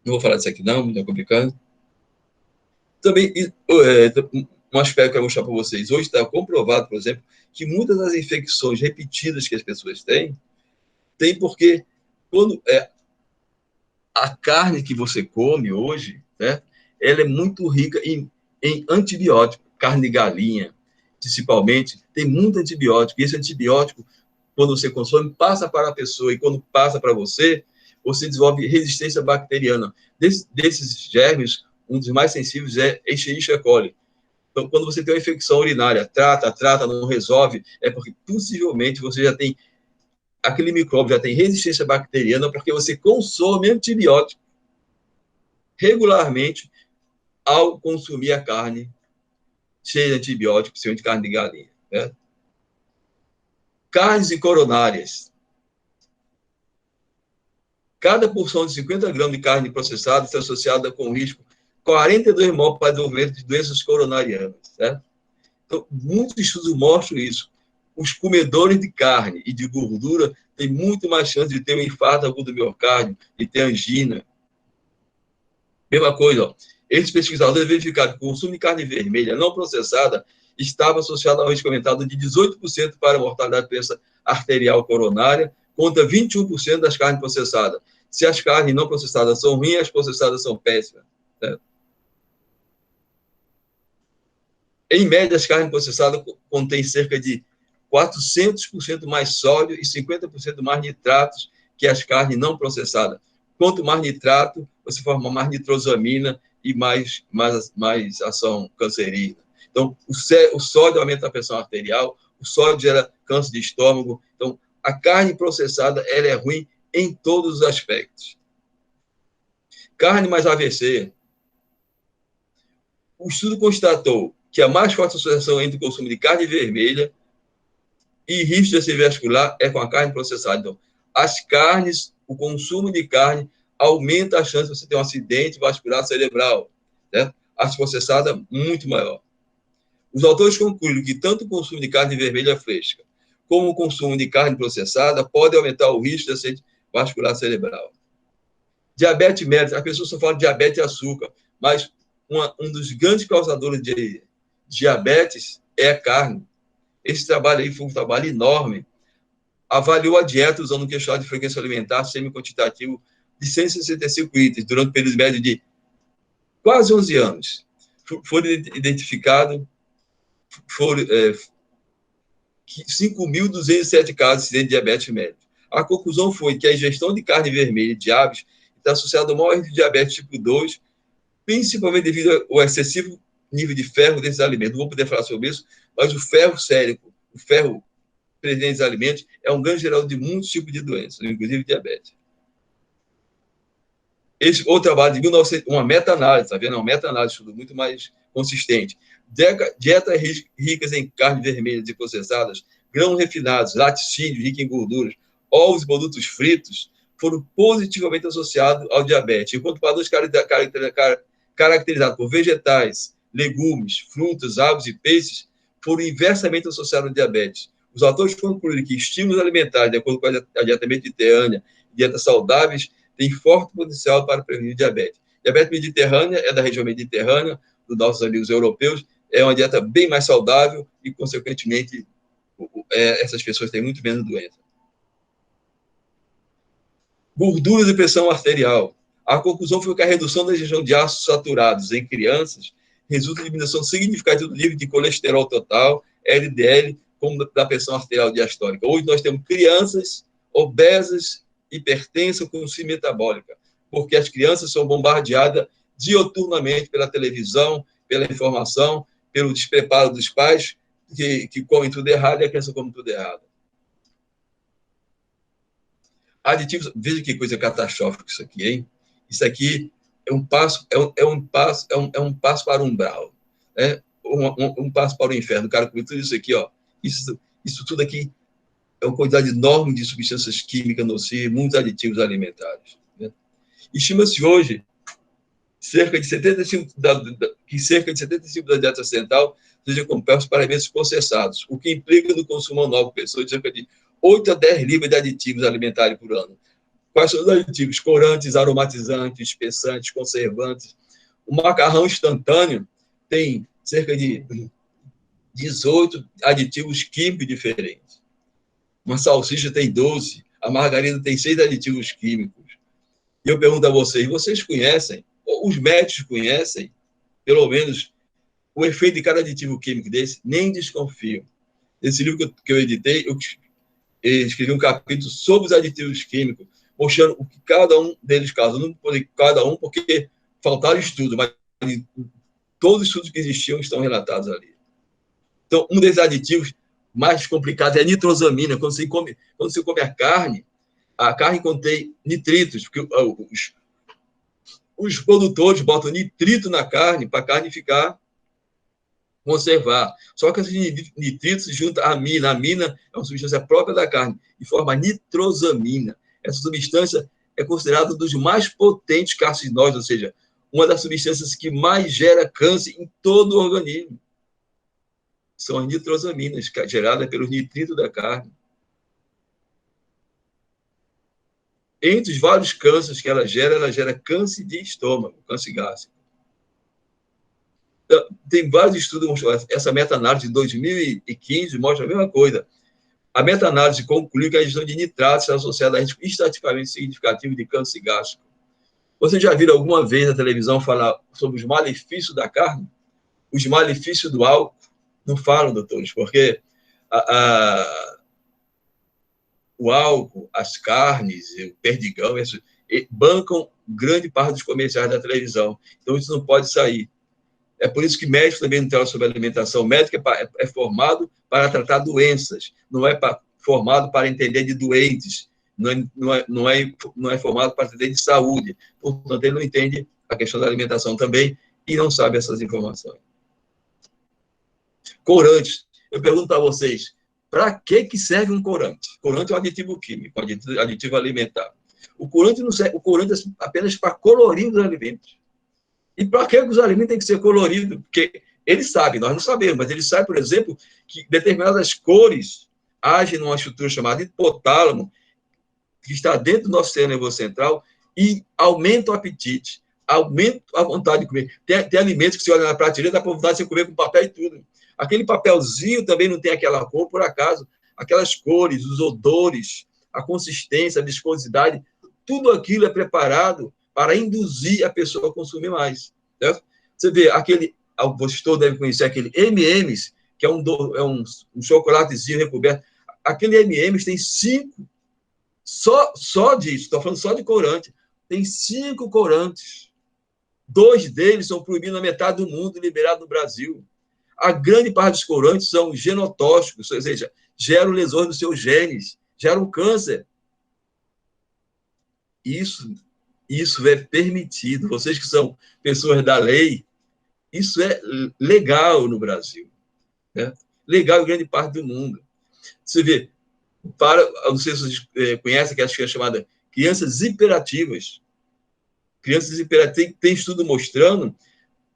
não vou falar disso aqui não, muito é complicado. Também, um aspecto que eu vou mostrar para vocês. Hoje está comprovado, por exemplo, que muitas das infecções repetidas que as pessoas têm porque quando a carne que você come hoje, né, ela é muito rica em antibiótico. Carne de galinha, principalmente, tem muito antibiótico. E esse antibiótico, quando você consome, passa para a pessoa. E quando passa para você desenvolve resistência bacteriana. Desses germes, um dos mais sensíveis é Escherichia coli. Então, quando você tem uma infecção urinária, trata, não resolve, é porque possivelmente você já tem aquele micróbio, já tem resistência bacteriana, porque você consome antibiótico regularmente ao consumir a carne cheia de antibióticos, cheia de carne de galinha. Né? Carnes e coronárias. Cada porção de 50 gramas de carne processada está associada com risco 42 mortes para desenvolvimento de doenças coronarianas. Certo? Então, muitos estudos mostram isso. Os comedores de carne e de gordura têm muito mais chance de ter um infarto agudo do miocárdio, de ter angina. Mesma coisa, ó. Esses pesquisadores verificaram que o consumo de carne vermelha não processada estava associado ao risco aumentado de 18% para a mortalidade de doença arterial coronária, contra 21% das carnes processadas. Se as carnes não processadas são ruins, as processadas são péssimas. Né? Em média, as carnes processadas contêm cerca de 400% mais sódio e 50% mais nitratos que as carnes não processadas. Quanto mais nitrato, você forma mais nitrosamina e mais ação cancerígena. Então, o sódio aumenta a pressão arterial, o sódio gera câncer de estômago. Então, a carne processada ela é ruim em todos os aspectos. Carne mais AVC. O estudo constatou que a mais forte associação entre o consumo de carne vermelha e risco de acidente vascular é com a carne processada. Então, as carnes, o consumo de carne aumenta a chance de você ter um acidente vascular cerebral. Né? As processadas, muito maior. Os autores concluíram que tanto o consumo de carne vermelha fresca como o consumo de carne processada pode aumentar o risco de acidente vascular cerebral. Diabetes mellitus, a pessoa só fala de diabetes e açúcar, mas um dos grandes causadores de diabetes é a carne. Esse trabalho aí foi um trabalho enorme. Avaliou a dieta usando um questionário de frequência alimentar semi-quantitativo de 165 itens, durante um período médio de quase 11 anos. Foram identificados 5.207 casos de diabetes mellitus. A conclusão foi que a ingestão de carne vermelha e de aves está associada ao maior risco de diabetes tipo 2, principalmente devido ao excessivo nível de ferro desses alimentos. Não vou poder falar sobre isso, mas o ferro sérico, o ferro presente nesses alimentos, é um grande gerador de muitos tipos de doenças, inclusive diabetes. Esse outro trabalho de 1900, uma meta-análise, está vendo? Uma meta-análise, estudo muito mais consistente. Dietas ricas em carne vermelhas e processadas, grãos refinados, laticínios ricos em gorduras, ovos e produtos fritos, foram positivamente associados ao diabetes, enquanto padrões caracterizados por vegetais, legumes, frutas, aves e peixes foram inversamente associados ao diabetes. Os autores concluíram que estímulos alimentares, de acordo com a dieta mediterrânea, dietas saudáveis, têm forte potencial para prevenir diabetes. Diabetes mediterrânea é da região mediterrânea, dos nossos amigos europeus, é uma dieta bem mais saudável e, consequentemente, essas pessoas têm muito menos doença. Gorduras e pressão arterial. A conclusão foi que a redução da ingestão de ácidos saturados em crianças resulta em diminuição significativa do nível de colesterol total, LDL, como da pressão arterial diastólica. Hoje nós temos crianças obesas, hipertensas com síndrome metabólica, porque as crianças são bombardeadas dioturnamente pela televisão, pela informação, pelo despreparo dos pais, que comem tudo errado e a criança come tudo errado. Aditivos, veja que coisa catastrófica isso aqui, hein? Isso aqui é um passo para o umbral, né? Um passo para o inferno. O cara come tudo isso aqui, ó. Isso tudo aqui é uma quantidade enorme de substâncias químicas nocivas, muitos aditivos alimentares. Né? Estima-se hoje cerca de 75% da dieta ocidental seja composta por alimentos processados, o que implica no consumo anual por pessoa de cerca de 8 a 10 libras de aditivos alimentares por ano. Quais são os aditivos? Corantes, aromatizantes, espessantes, conservantes. O macarrão instantâneo tem cerca de 18 aditivos químicos diferentes. Uma salsicha tem 12, a margarina tem 6 aditivos químicos. E eu pergunto a vocês conhecem, ou os médicos conhecem, pelo menos, o efeito de cada aditivo químico desse? Nem desconfio. Esse livro que eu editei, eu escrevi um capítulo sobre os aditivos químicos, mostrando o que cada um deles causa. Eu não vou dizer cada um, porque faltaram estudo, mas todos os estudos que existiam estão relatados ali. Então, um desses aditivos mais complicados é a nitrosamina. Quando você come a carne contém nitritos, porque os produtores botam nitrito na carne para a carne ficar conservar. Só que esses nitritos se juntam à amina. A amina é uma substância própria da carne e forma nitrosamina. Essa substância é considerada um dos mais potentes carcinógenos, ou seja, uma das substâncias que mais gera câncer em todo o organismo. São as nitrosaminas, geradas pelos nitritos da carne. Entre os vários cânceres que ela gera câncer de estômago, câncer gástrico. Então, tem vários estudos mostrando. Essa meta-análise de 2015 mostra a mesma coisa. A meta-análise concluiu que a ingestão de nitratos é associada a risco estatisticamente significativo de câncer gástrico. Vocês já viram alguma vez na televisão falar sobre os malefícios da carne? Os malefícios do álcool? Não falam, doutores, porque o álcool, as carnes, o perdigão, isso, bancam grande parte dos comerciais da televisão. Então, isso não pode sair. É por isso que médico também não tem sobre alimentação. O médico é formado para tratar doenças, não é formado para entender de doentes, não é formado para entender de saúde. Portanto, ele não entende a questão da alimentação também e não sabe essas informações. Corantes. Eu pergunto a vocês, para que serve um corante? Corante é um aditivo químico, um aditivo alimentar. O corante é apenas para colorir os alimentos. E para que os alimentos têm que ser coloridos? Porque ele sabe, nós não sabemos, mas ele sabe, por exemplo, que determinadas cores agem numa estrutura chamada hipotálamo, que está dentro do nosso sistema nervoso central, e aumenta o apetite, aumenta a vontade de comer. Tem alimentos que você olha na prateleira, dá para vontade de você comer com papel e tudo. Aquele papelzinho também não tem aquela cor, por acaso. Aquelas cores, os odores, a consistência, a viscosidade, tudo aquilo é preparado para induzir a pessoa a consumir mais. Certo? Você vê, vocês todos devem conhecer aquele M&M's, que é um chocolatezinho recoberto. Aquele M&M's tem 5, só disso, estou falando só de corante, tem 5 corantes. 2 deles são proibidos na metade do mundo e liberados no Brasil. A grande parte dos corantes são genotóxicos, ou seja, geram lesões nos seus genes, geram câncer. Isso é permitido. Vocês que são pessoas da lei, isso é legal no Brasil. Né? Legal em grande parte do mundo. Você vê, não sei se vocês conhecem aquelas crianças chamadas crianças hiperativas. Crianças hiperativas, tem estudo mostrando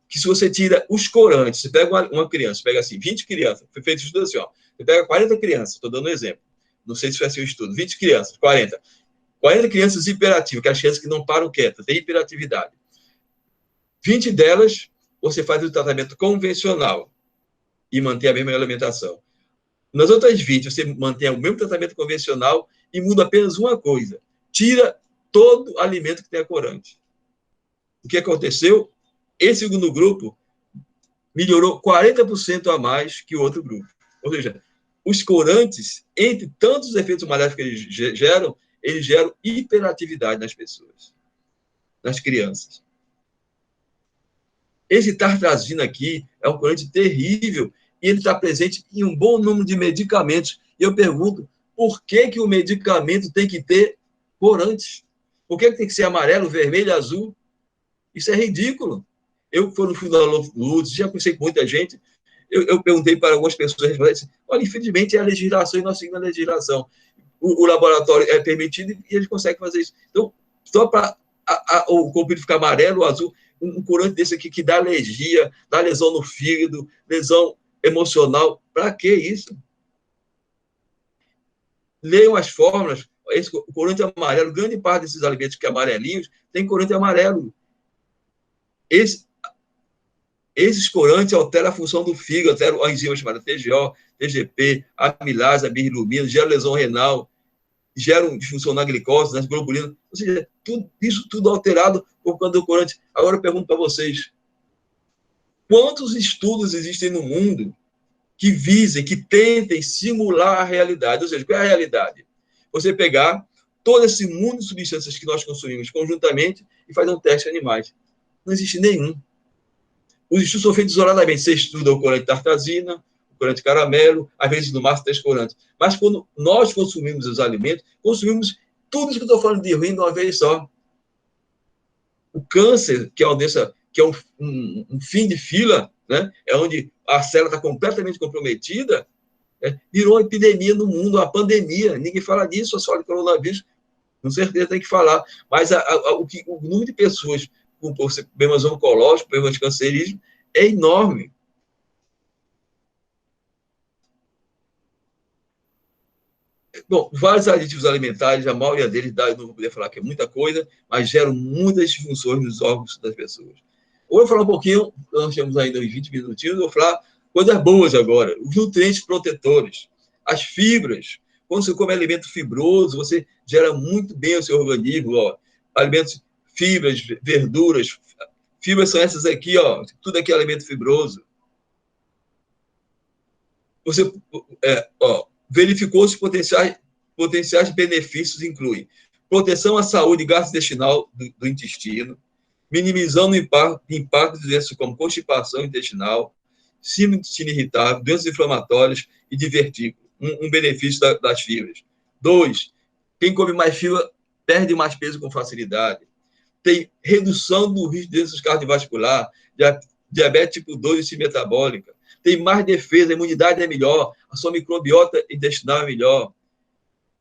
que se você tira os corantes, você pega uma criança, pega assim, 20 crianças, foi feito estudo assim, ó, você pega 40 crianças, estou dando um exemplo, não sei se vai ser um estudo, 20 crianças, 40 crianças hiperativas, que é as crianças que não param quietas, tem hiperatividade. 20 delas, você faz o tratamento convencional e mantém a mesma alimentação. Nas outras 20, você mantém o mesmo tratamento convencional e muda apenas uma coisa, tira todo alimento que tenha corante. O que aconteceu? Esse segundo grupo melhorou 40% a mais que o outro grupo. Ou seja, os corantes, entre tantos efeitos maléficos que eles geram hiperatividade nas pessoas, nas crianças. Esse tartrazina aqui é um corante terrível e ele está presente em um bom número de medicamentos. E eu pergunto, por que o medicamento tem que ter corantes? Por que tem que ser amarelo, vermelho, azul? Isso é ridículo. Eu fui no Fundador Lutz, já conversei com muita gente, eu perguntei para algumas pessoas, olha, infelizmente é a legislação e nós seguimos a legislação. O laboratório é permitido e eles conseguem fazer isso. Então, só para o comprimido ficar amarelo ou azul, um corante desse aqui que dá alergia, dá lesão no fígado, lesão emocional, para que isso? Leiam as fórmulas, o corante amarelo, grande parte desses alimentos que amarelinhos tem corante amarelo. Esses corantes alteram a função do fígado, alteram a enzima chamada TGO, TGP, amilase, a bilirrubina, geram lesão renal, geram disfunção na glicose, nas globulinas. Ou seja, isso tudo alterado por conta do corante. Agora eu pergunto para vocês, quantos estudos existem no mundo que visem, que tentem simular a realidade? Ou seja, qual é a realidade? Você pegar todo esse mundo de substâncias que nós consumimos conjuntamente e fazer um teste em animais. Não existe nenhum. Os estudos são feitos isoladamente. Você estuda o corante tartrazina, o corante caramelo, às vezes no máximo 3 corantes. Mas quando nós consumimos os alimentos, consumimos tudo isso que eu estou falando de ruim de uma vez só. O câncer, que é, um fim de fila, né? É onde a célula está completamente comprometida, virou uma epidemia no mundo, uma pandemia. Ninguém fala disso, só fala de coronavírus. Com certeza tem que falar. Mas o número de pessoas com problemas oncológicos, problemas de cancerígeno, é enorme. Bom, vários aditivos alimentares, a maioria deles, eu não vou poder falar que é muita coisa, mas geram muitas disfunções nos órgãos das pessoas. Ou eu vou falar um pouquinho, nós temos ainda uns 20 minutinhos, eu vou falar coisas boas agora. Os nutrientes protetores, as fibras. Quando você come alimento fibroso, você gera muito bem o seu organismo. Ó. Alimentos, fibras, verduras. Fibras são essas aqui, ó. Tudo aqui é alimento fibroso. Você, verificou os potenciais benefícios, incluem proteção à saúde gastrointestinal do intestino, minimizando o impacto de doenças como constipação intestinal, síndrome do intestino irritável, doenças inflamatórias e divertículo. Um benefício das fibras. 2. Quem come mais fibra perde mais peso com facilidade. Tem redução do risco de doenças cardiovasculares, diabetes tipo 2 e síndrome metabólica. Tem mais defesa, a imunidade é melhor, a sua microbiota intestinal é melhor,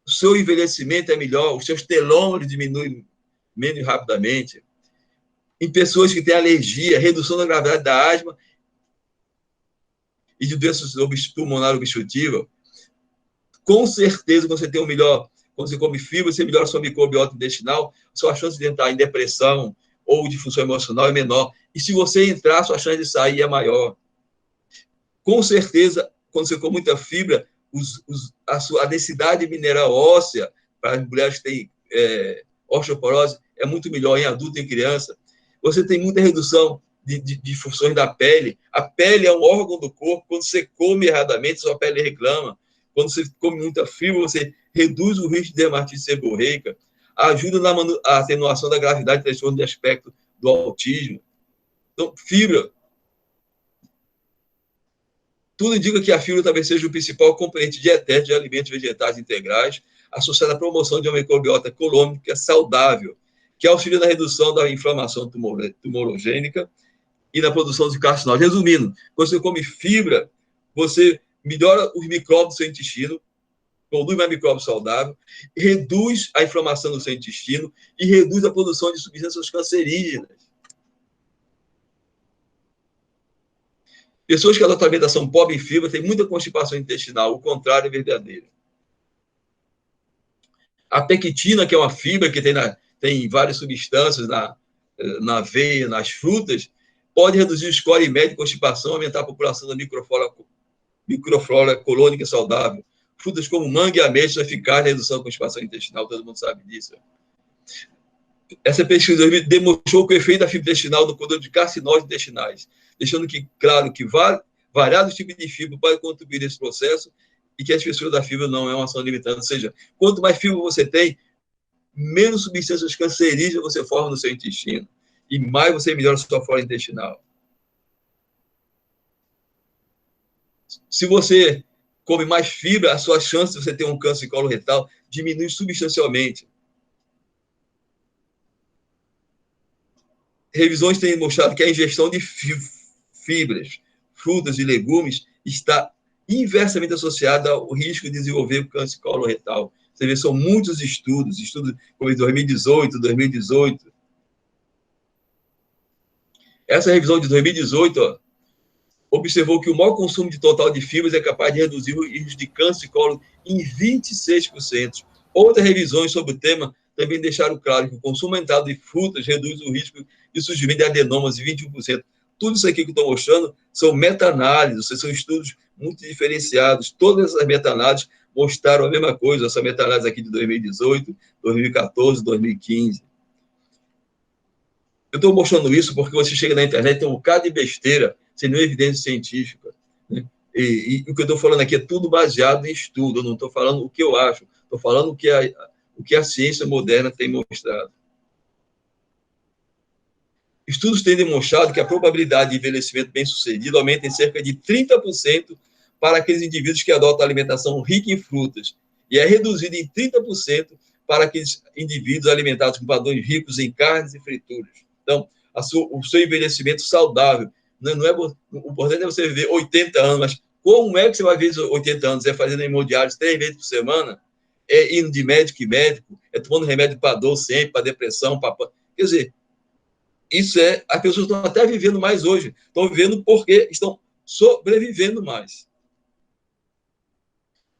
o seu envelhecimento é melhor, os seus telômeros diminuem menos rapidamente. Em pessoas que têm alergia, redução da gravidade da asma e de doenças pulmonar obstrutiva. Com certeza, quando você come fibra, você melhora a sua microbiota intestinal, sua chance de entrar em depressão ou de função emocional é menor. E se você entrar, sua chance de sair é maior. Com certeza, quando você come muita fibra, a densidade mineral óssea para as mulheres que têm osteoporose é muito melhor em adulto e em criança. Você tem muita redução de funções da pele. A pele é um órgão do corpo. Quando você come erradamente, sua pele reclama. Quando você come muita fibra, você reduz o risco de dermatite seborreica, ajuda na atenuação da gravidade e transtorno de aspecto do autismo. Então, fibra. Tudo indica que a fibra talvez seja o principal componente dietético de alimentos vegetais integrais, associado à promoção de uma microbiota colônica saudável, que auxilia na redução da inflamação tumorogênica e na produção de carcinógenos. Resumindo, quando você come fibra, você melhora os micróbios do seu intestino, produz mais micróbios saudáveis, reduz a inflamação do seu intestino e reduz a produção de substâncias cancerígenas. Pessoas que adotam alimentação pobre em fibra têm muita constipação intestinal, o contrário é verdadeiro. A pectina, que é uma fibra que tem várias substâncias na aveia, nas frutas, pode reduzir o score médio de constipação, aumentar a população da microflora colônica saudável. Frutas como manga e ameixa são eficazes na redução da constipação intestinal, todo mundo sabe disso. Essa pesquisa demonstrou que o efeito da fibra intestinal no controle de carcinógenos intestinais, deixando claro que variados tipos de fibra podem contribuir nesse processo e que a espessura da fibra não é uma ação limitante. Ou seja, quanto mais fibra você tem, menos substâncias cancerígenas você forma no seu intestino e mais você melhora a sua flora intestinal. Se você come mais fibra, a sua chance de você ter um câncer coloretal diminui substancialmente. Revisões têm mostrado que a ingestão de fibras, frutas e legumes está inversamente associada ao risco de desenvolver câncer coloretal. Você vê, são muitos estudos como em 2018. Essa revisão de 2018 observou que o maior consumo de total de fibras é capaz de reduzir o risco de câncer de colo em 26%. Outras revisões sobre o tema também deixaram claro que o consumo aumentado de frutas reduz o risco de surgimento de adenomas em 21%. Tudo isso aqui que eu estou mostrando são meta-análises, são estudos muito diferenciados. Todas essas meta-análises mostraram a mesma coisa, essa meta-análise aqui de 2018, 2014, 2015. Eu estou mostrando isso porque você chega na internet e tem um bocado de besteira, sem nenhuma evidência científica. Né? E o que eu estou falando aqui é tudo baseado em estudo, eu não estou falando o que eu acho, estou falando o que a ciência moderna tem mostrado. Estudos têm demonstrado que a probabilidade de envelhecimento bem-sucedido aumenta em cerca de 30% para aqueles indivíduos que adotam alimentação rica em frutas e é reduzida em 30% para aqueles indivíduos alimentados com padrões ricos em carnes e frituras. Então, o seu envelhecimento saudável, não é, o importante é você viver 80 anos, mas como é que você vai viver 80 anos? É fazendo hemodiálise 3 vezes por semana? É indo de médico em médico? É tomando remédio para dor sempre, para depressão? Quer dizer, isso as pessoas estão até vivendo mais hoje. Estão vivendo porque estão sobrevivendo mais.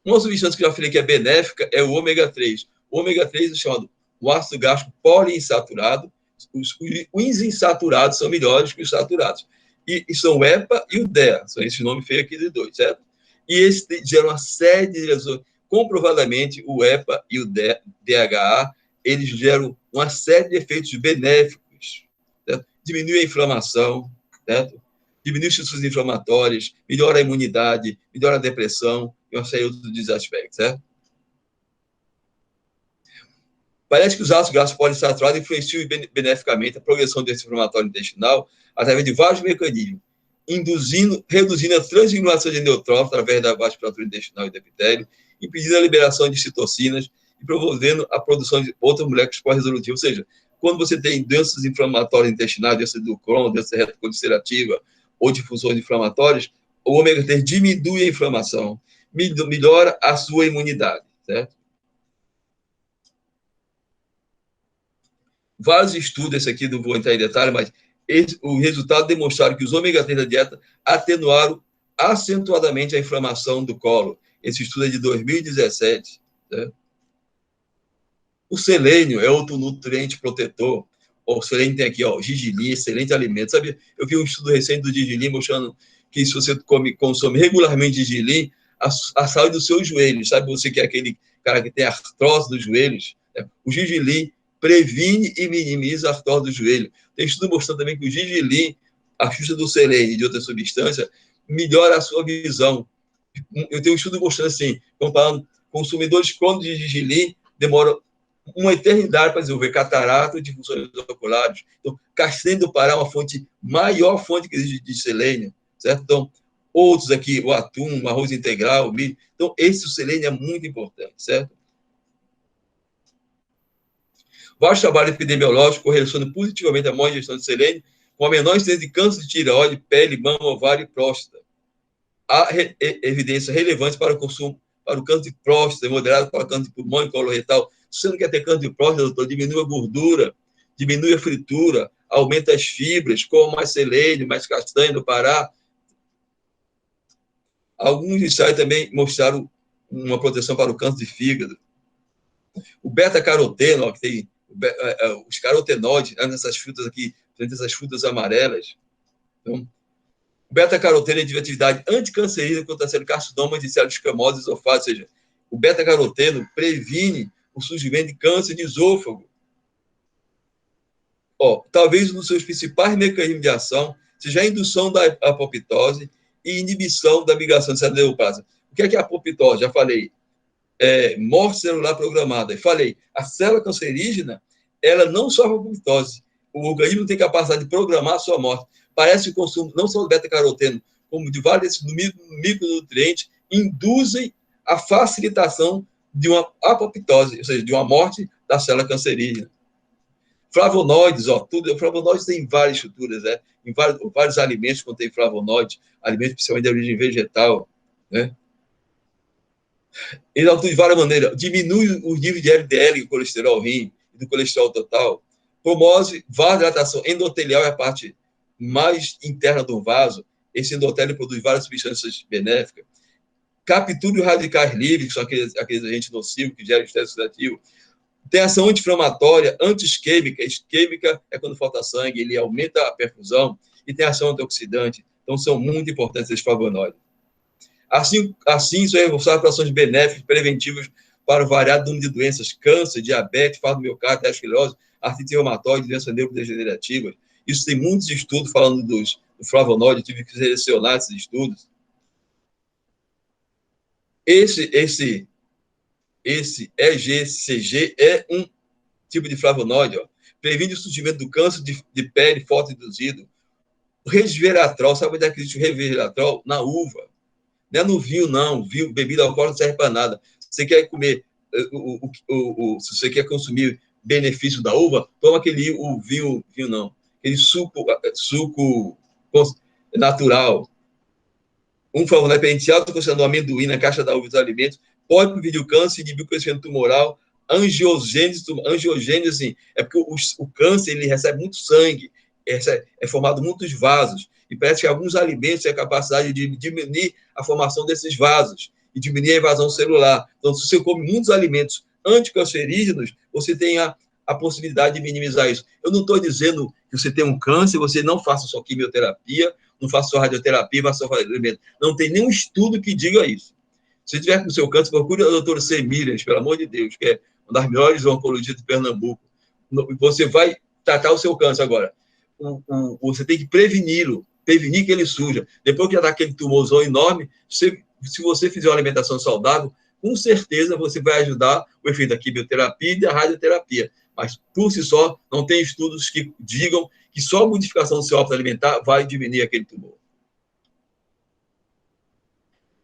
Uma substância que eu já falei que é benéfica é o ômega 3. O ômega 3 é chamado o ácido gástrico poliinsaturado. Os insaturados são melhores que os saturados. E são o EPA e o DEA. São esses nomes feios aqui de dois, certo? E eles geram uma série de lesões. Comprovadamente, o EPA e o DHA, eles geram uma série de efeitos benéficos. Certo? Diminui a inflamação, certo? Diminui as situações inflamatórias, melhora a imunidade, melhora a depressão e uma série de outros aspectos, certo? Parece que os ácidos graxos poliinsaturados influenciam beneficamente a progressão do inflamatório intestinal através de vários mecanismos, reduzindo a transgranulação de neutrófilos através da vasculatura intestinal e do epitélio, impedindo a liberação de citocinas e promovendo a produção de outras moléculas pós-resolutivas. Ou seja, quando você tem doenças inflamatórias intestinais, doença do Crohn, doença retocolisserativa ou difusões inflamatórias, o ômega 3 diminui a inflamação, melhora a sua imunidade, certo? Vários estudos, esse aqui não vou entrar em detalhe, mas o resultado demonstraram que os ômega 3 da dieta atenuaram acentuadamente a inflamação do colo. Esse estudo é de 2017. Né? O selênio é outro nutriente protetor. O selênio tem aqui, ó, gergelim, excelente alimento. Sabe, eu vi um estudo recente do gergelim mostrando que se você consome regularmente gergelim, a saúde dos seus joelhos, sabe, você que é aquele cara que tem artrose dos joelhos, né? O gergelim previne e minimiza a artrose do joelho. Tem estudo mostrando também que o gergelim, a xuxa do selênio e de outra substância, melhora a sua visão. Eu tenho um estudo mostrando assim, comparando consumidores crônicos de gergelim, demoram uma eternidade para desenvolver catarata e difusões oculares. Então, castanha do Pará é uma maior fonte que existe de selênio, certo? Então, outros aqui, o atum, o arroz integral, o milho. Então, esse selênio é muito importante, certo? Vários trabalhos epidemiológicos correlacionam positivamente a maior ingestão de selênio com a menor incidência de câncer de tireoide, pele, mama, ovário e próstata. Há evidência relevante para o consumo, para o câncer de próstata, moderado para o câncer de pulmão e coloretal. Se você não quer ter câncer de próstata, doutor, diminui a gordura, diminui a fritura, aumenta as fibras, coma mais selênio, mais castanha do Pará. Alguns ensaios também mostraram uma proteção para o câncer de fígado. O beta-caroteno, que tem os carotenoides nessas frutas aqui, essas frutas amarelas. Então, o beta-caroteno é de atividade anticancerígena contra a carcinoma de células escamosas e esofágio, ou seja, o beta-caroteno previne o surgimento de câncer de esôfago. Talvez um dos seus principais mecanismos de ação seja a indução da apoptose e inibição da migração de células neoplasma. O que é a apoptose? Já falei. Morte celular programada. E falei, a célula cancerígena, ela não sofre apoptose. O organismo tem capacidade de programar a sua morte. Parece que o consumo, não só do beta-caroteno, como de vários micronutrientes, induzem a facilitação de uma apoptose, ou seja, de uma morte da célula cancerígena. Flavonoides, flavonoides tem várias estruturas, né? Em vários alimentos contém flavonoides, alimentos principalmente de origem vegetal, né? Ele atua de várias maneiras, diminui o nível de LDL, o colesterol ruim, e do colesterol total, promove vasodilatação endotelial, é a parte mais interna do vaso. Esse endotélio produz várias substâncias benéficas. Captura os radicais livres, que são aqueles agentes nocivos que geram estresse oxidativo. Tem ação anti-inflamatória, anti-isquêmica. Isquêmica é quando falta sangue, ele aumenta a perfusão. E tem ação antioxidante. Então, são muito importantes esses flavonoides. Assim isso é reforçado por ações benéficas, preventivas para o variado número de doenças, câncer, diabetes, fibromialcárdia, esclerose, artrite reumatoide, doenças neurodegenerativas. Isso tem muitos estudos falando do flavonoide, eu tive que selecionar esses estudos. Esse EGCG é um tipo de flavonoide, ó, previne o surgimento do câncer de pele fotoinduzido. O resveratrol, sabe onde é que existe o resveratrol? Na uva. Não é no vinho, não. Vinho, bebida alcoólica não serve para nada. Você quer comer, se você quer consumir benefício da uva, toma o vinho não, aquele suco natural. Um flavonoide presente alto concentração do amendoim na caixa da uva dos alimentos pode prevenir o câncer, inibir o crescimento tumoral, angiogênese, assim, é porque o câncer ele recebe muito sangue, é formado muitos vasos, e parece que alguns alimentos têm a capacidade de diminuir a formação desses vasos e diminuir a evasão celular. Então, se você come muitos alimentos anticancerígenos, você tem a possibilidade de minimizar isso. Eu não estou dizendo que você tem um câncer, você não faça sua quimioterapia, não faça sua radioterapia, faça sua alimento. Não tem nenhum estudo que diga isso. Se tiver com o seu câncer, procure a doutora Semílias, pelo amor de Deus, que é uma das melhores oncologistas de Pernambuco. Você vai tratar o seu câncer agora. Você tem que preveni-lo, prevenir que ele surja. Depois que já está aquele tumorzão enorme, se você fizer uma alimentação saudável, com certeza você vai ajudar o efeito da quimioterapia e da radioterapia. Mas, por si só, não tem estudos que digam que só a modificação do seu hábito alimentar vai diminuir aquele tumor.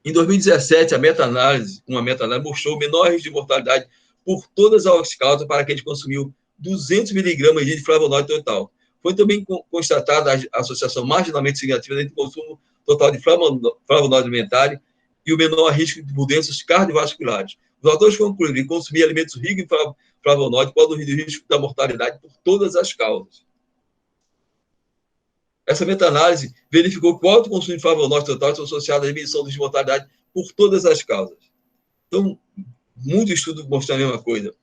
Em 2017, uma meta-análise mostrou o menor risco de mortalidade por todas as causas para quem consumiu 200 miligramas de flavonoide total. Foi também constatada a associação marginalmente significativa entre o consumo total de flavonoide alimentar e o menor risco de doenças cardiovasculares. Os autores concluíram que consumir alimentos ricos em flavonoide pode reduzir o risco da mortalidade por todas as causas. Essa meta-análise verificou que o alto consumo de flavonoides total está associado à diminuição de mortalidade por todas as causas. Então, muitos estudos mostram a mesma coisa.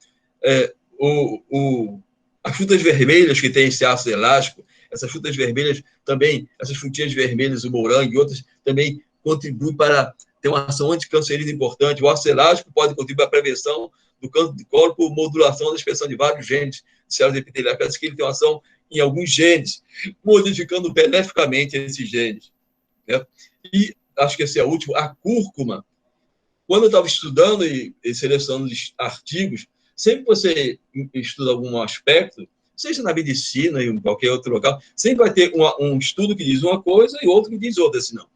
As frutas vermelhas que têm esse ácido elástico, essas frutas vermelhas também, essas frutinhas vermelhas, o morango e outras, também contribuem para ter uma ação anticancerígena importante. O ácido elástico pode contribuir para a prevenção do câncer de colo por modulação da expressão de vários genes de células epiteliais. Parece que ele tem uma ação em alguns genes, modificando beneficamente esses genes. Né? E acho que esse é o último, a cúrcuma. Quando eu estava estudando e selecionando artigos, sempre que você estuda algum aspecto, seja na medicina ou em qualquer outro local, sempre vai ter um estudo que diz uma coisa e outro que diz outra. Assim, não.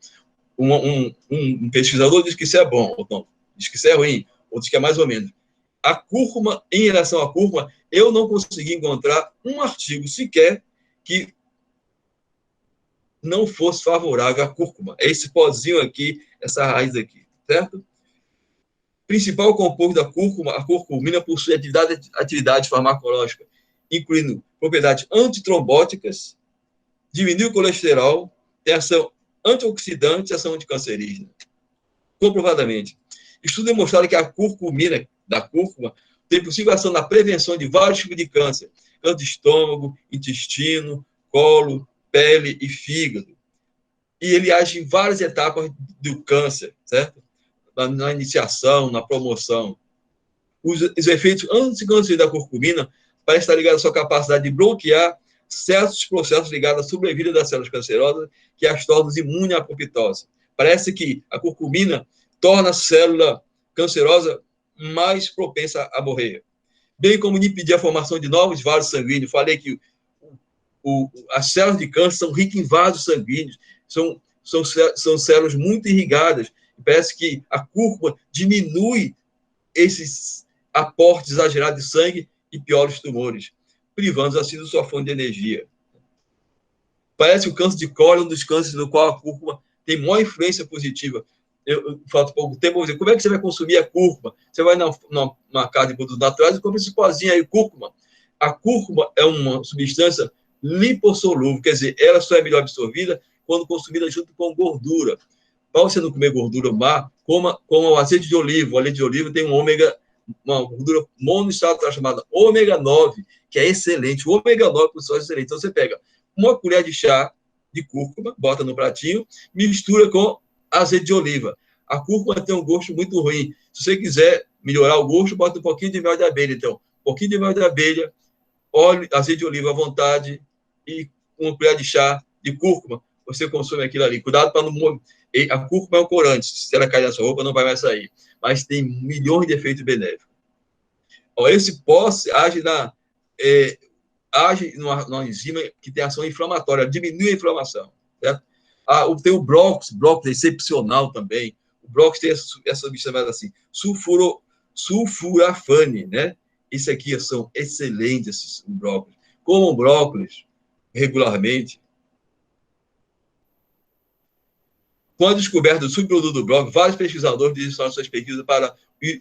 Um pesquisador diz que isso é bom, ou não, diz que isso é ruim, ou diz que é mais ou menos. A cúrcuma, em relação à cúrcuma, eu não consegui encontrar um artigo sequer que não fosse favorável à cúrcuma. É esse pozinho aqui, essa raiz aqui, certo? Principal composto da cúrcuma, a curcumina possui atividade farmacológica, incluindo propriedades antitrombóticas, diminui o colesterol, tem ação antioxidante e ação anticancerígena. Comprovadamente. Estudos demonstraram que a curcumina da cúrcuma tem possível ação na prevenção de vários tipos de câncer, câncer de estômago, intestino, colo, pele e fígado. E ele age em várias etapas do câncer, certo? Na iniciação, na promoção. Os efeitos anticancerígenos da curcumina parecem estar ligados à sua capacidade de bloquear certos processos ligados à sobrevida das células cancerosas, que as tornam imunes à apoptose. Parece que a curcumina torna a célula cancerosa mais propensa a morrer. Bem como impedir a formação de novos vasos sanguíneos. Falei que as células de câncer são ricas em vasos sanguíneos, são células muito irrigadas. Parece que a cúrcuma diminui esses aportes exagerados de sangue e piora os tumores, privando assim da sua fonte de energia. Parece que o câncer de colo é um dos cânceres no qual a cúrcuma tem maior influência positiva. Eu falta pouco tempo, vou dizer, como é que você vai consumir a cúrcuma? Você vai numa casa de produtos naturais e compra esse pozinho aí, cúrcuma. A cúrcuma é uma substância lipossolúvel, quer dizer, ela só é melhor absorvida quando consumida junto com gordura. Para você não comer gordura má, coma o azeite de oliva. O azeite de oliva tem uma gordura monoinsaturada chamada ômega 9, que é excelente. O ômega 9 por só é excelente. Então, você pega uma colher de chá de cúrcuma, bota no pratinho, mistura com azeite de oliva. A cúrcuma tem um gosto muito ruim. Se você quiser melhorar o gosto, bota um pouquinho de mel de abelha. Então, um pouquinho de mel de abelha, óleo, azeite de oliva à vontade e uma colher de chá de cúrcuma. Você consome aquilo ali. Cuidado para não... A cúrcuma é um corante. Se ela cair na sua roupa, não vai mais sair. Mas tem milhões de efeitos benéficos. Esse pó age age numa enzima que tem ação inflamatória, diminui a inflamação. Certo? Tem o brócolis é excepcional também. O brócolis tem essa substância chamada assim, sulfurafane, né? Isso aqui são excelentes, esses brócolis. Comam brócolis regularmente. Com a descoberta do subproduto do brócolis, vários pesquisadores direcionaram suas pesquisas para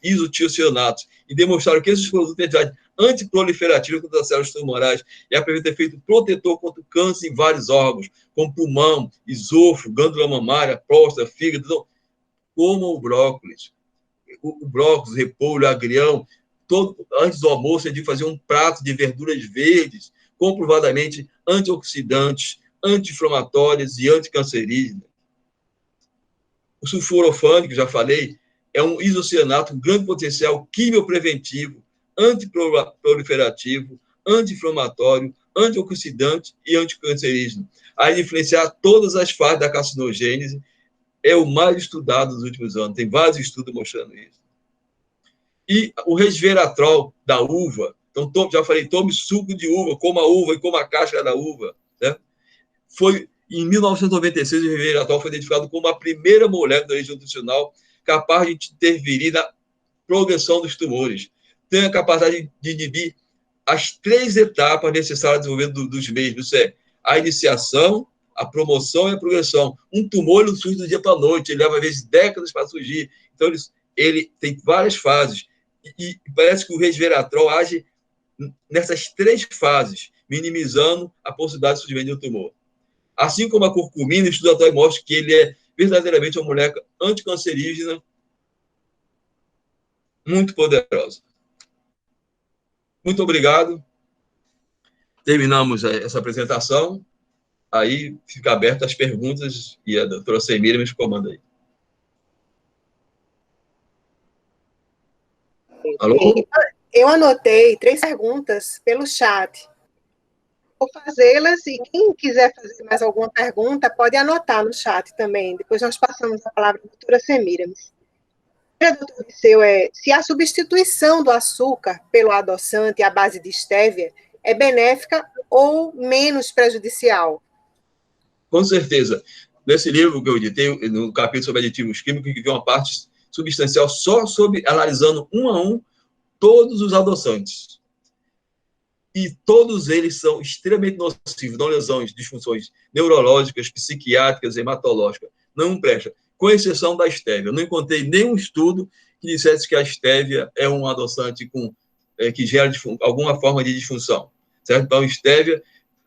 isotiocianatos e demonstraram que esses produtos têm atividade antiproliferativa contra as células tumorais e apresentam efeito protetor contra o câncer em vários órgãos, como pulmão, esôfago, glândula mamária, próstata, fígado. Então, comam o brócolis. O brócolis, o repolho, o agrião, antes do almoço, é de fazer um prato de verduras verdes, comprovadamente antioxidantes, anti-inflamatórias e anticancerígenas. O sulforofane, que já falei, é um isocianato com grande potencial quimiopreventivo, antiproliferativo, anti-inflamatório, antioxidante e anticancerígeno. A influenciar todas as fases da carcinogênese, é o mais estudado nos últimos anos. Tem vários estudos mostrando isso. E o resveratrol da uva, então, já falei, tome suco de uva, coma a uva e coma a casca da uva. Né? Em 1996, o resveratrol foi identificado como a primeira molécula da região nutricional capaz de intervir na progressão dos tumores. Tem a capacidade de inibir as 3 etapas necessárias do desenvolvimento dos mesmos. Isso é a iniciação, a promoção e a progressão. Um tumor não surge do dia para a noite, ele leva, às vezes, décadas para surgir. Então, ele tem várias fases. E parece que o resveratrol age nessas 3 fases, minimizando a possibilidade de surgimento de um tumor. Assim como a curcumina, o estudo atual mostra que ele é verdadeiramente uma molécula anticancerígena muito poderosa. Muito obrigado. Terminamos essa apresentação. Aí fica aberto as perguntas e a doutora Semira me comanda aí. Alô? Eu anotei 3 perguntas pelo chat. Vou fazê-las e quem quiser fazer mais alguma pergunta pode anotar no chat também. Depois nós passamos a palavra à doutora Semíramis. Doutor Disseu, se a substituição do açúcar pelo adoçante à base de estévia é benéfica ou menos prejudicial? Com certeza. Nesse livro que eu editei, no capítulo sobre aditivos químicos, que tem uma parte substancial só sobre analisando um a um todos os adoçantes. E todos eles são extremamente nocivos, dão lesões, disfunções neurológicas, psiquiátricas, hematológicas. Não presta. Com exceção da estévia. Eu não encontrei nenhum estudo que dissesse que a estévia é um adoçante que gera alguma forma de disfunção. Certo? Então, estévia...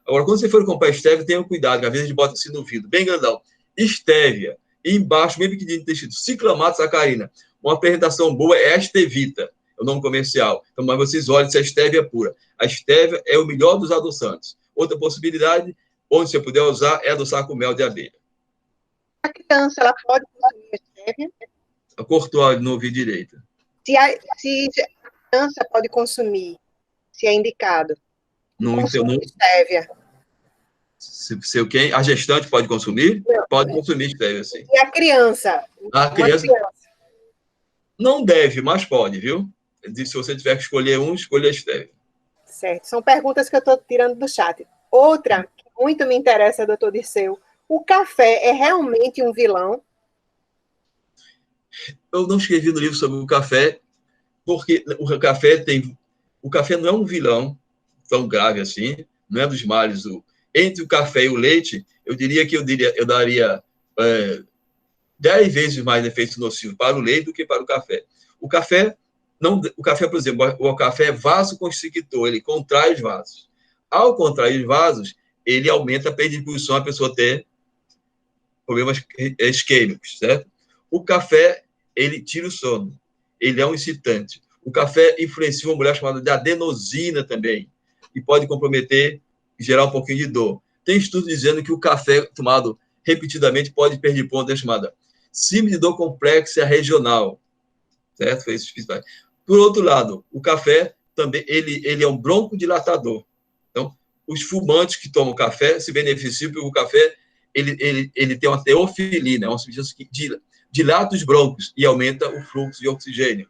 Agora, quando você for comprar estévia, tenha cuidado, que às vezes a gente bota assim no vidro, bem grandão. Estévia. E embaixo, bem pequenininho, tem escrito ciclamato sacarina. Uma apresentação boa é a estevita, é o nome comercial. Então, mas vocês olhem se a estévia é pura. A estévia é o melhor dos adoçantes. Outra possibilidade, onde você puder usar, é adoçar com mel de abelha. A criança, ela pode consumir estévia? Cortou, não ouvi direito. Se a criança pode consumir, se é indicado. Não entendo. Estévia. Se quem? A gestante pode consumir? Não, pode consumir estévia, sim. E a criança? A criança não deve, mas pode, viu? Se você tiver que escolher um, escolha a estévia. Certo. São perguntas que eu estou tirando do chat. Outra, que muito me interessa, doutor Disseu. O café é realmente um vilão? Eu não escrevi no livro sobre o café, porque o café não é um vilão tão grave assim, não é dos males. Entre o café e o leite, eu diria que eu daria 10 vezes mais efeito nocivo para o leite do que para o café. O café, por exemplo, o café é vasoconstrictor, ele contrai os vasos. Ao contrair os vasos, ele aumenta a predisposição a pessoa ter problemas isquêmicos, certo? O café, ele tira o sono, ele é um excitante. O café influencia uma mulher chamada de adenosina também, e pode comprometer e gerar um pouquinho de dor. Tem estudos dizendo que o café tomado repetidamente pode perder ponto, chamada síndrome de dor complexa regional, certo? Por outro lado, o café também ele é um broncodilatador. Então, os fumantes que tomam café se beneficiam porque o café ele tem uma teofilina, uma substância que dilata os brônquios e aumenta o fluxo de oxigênio.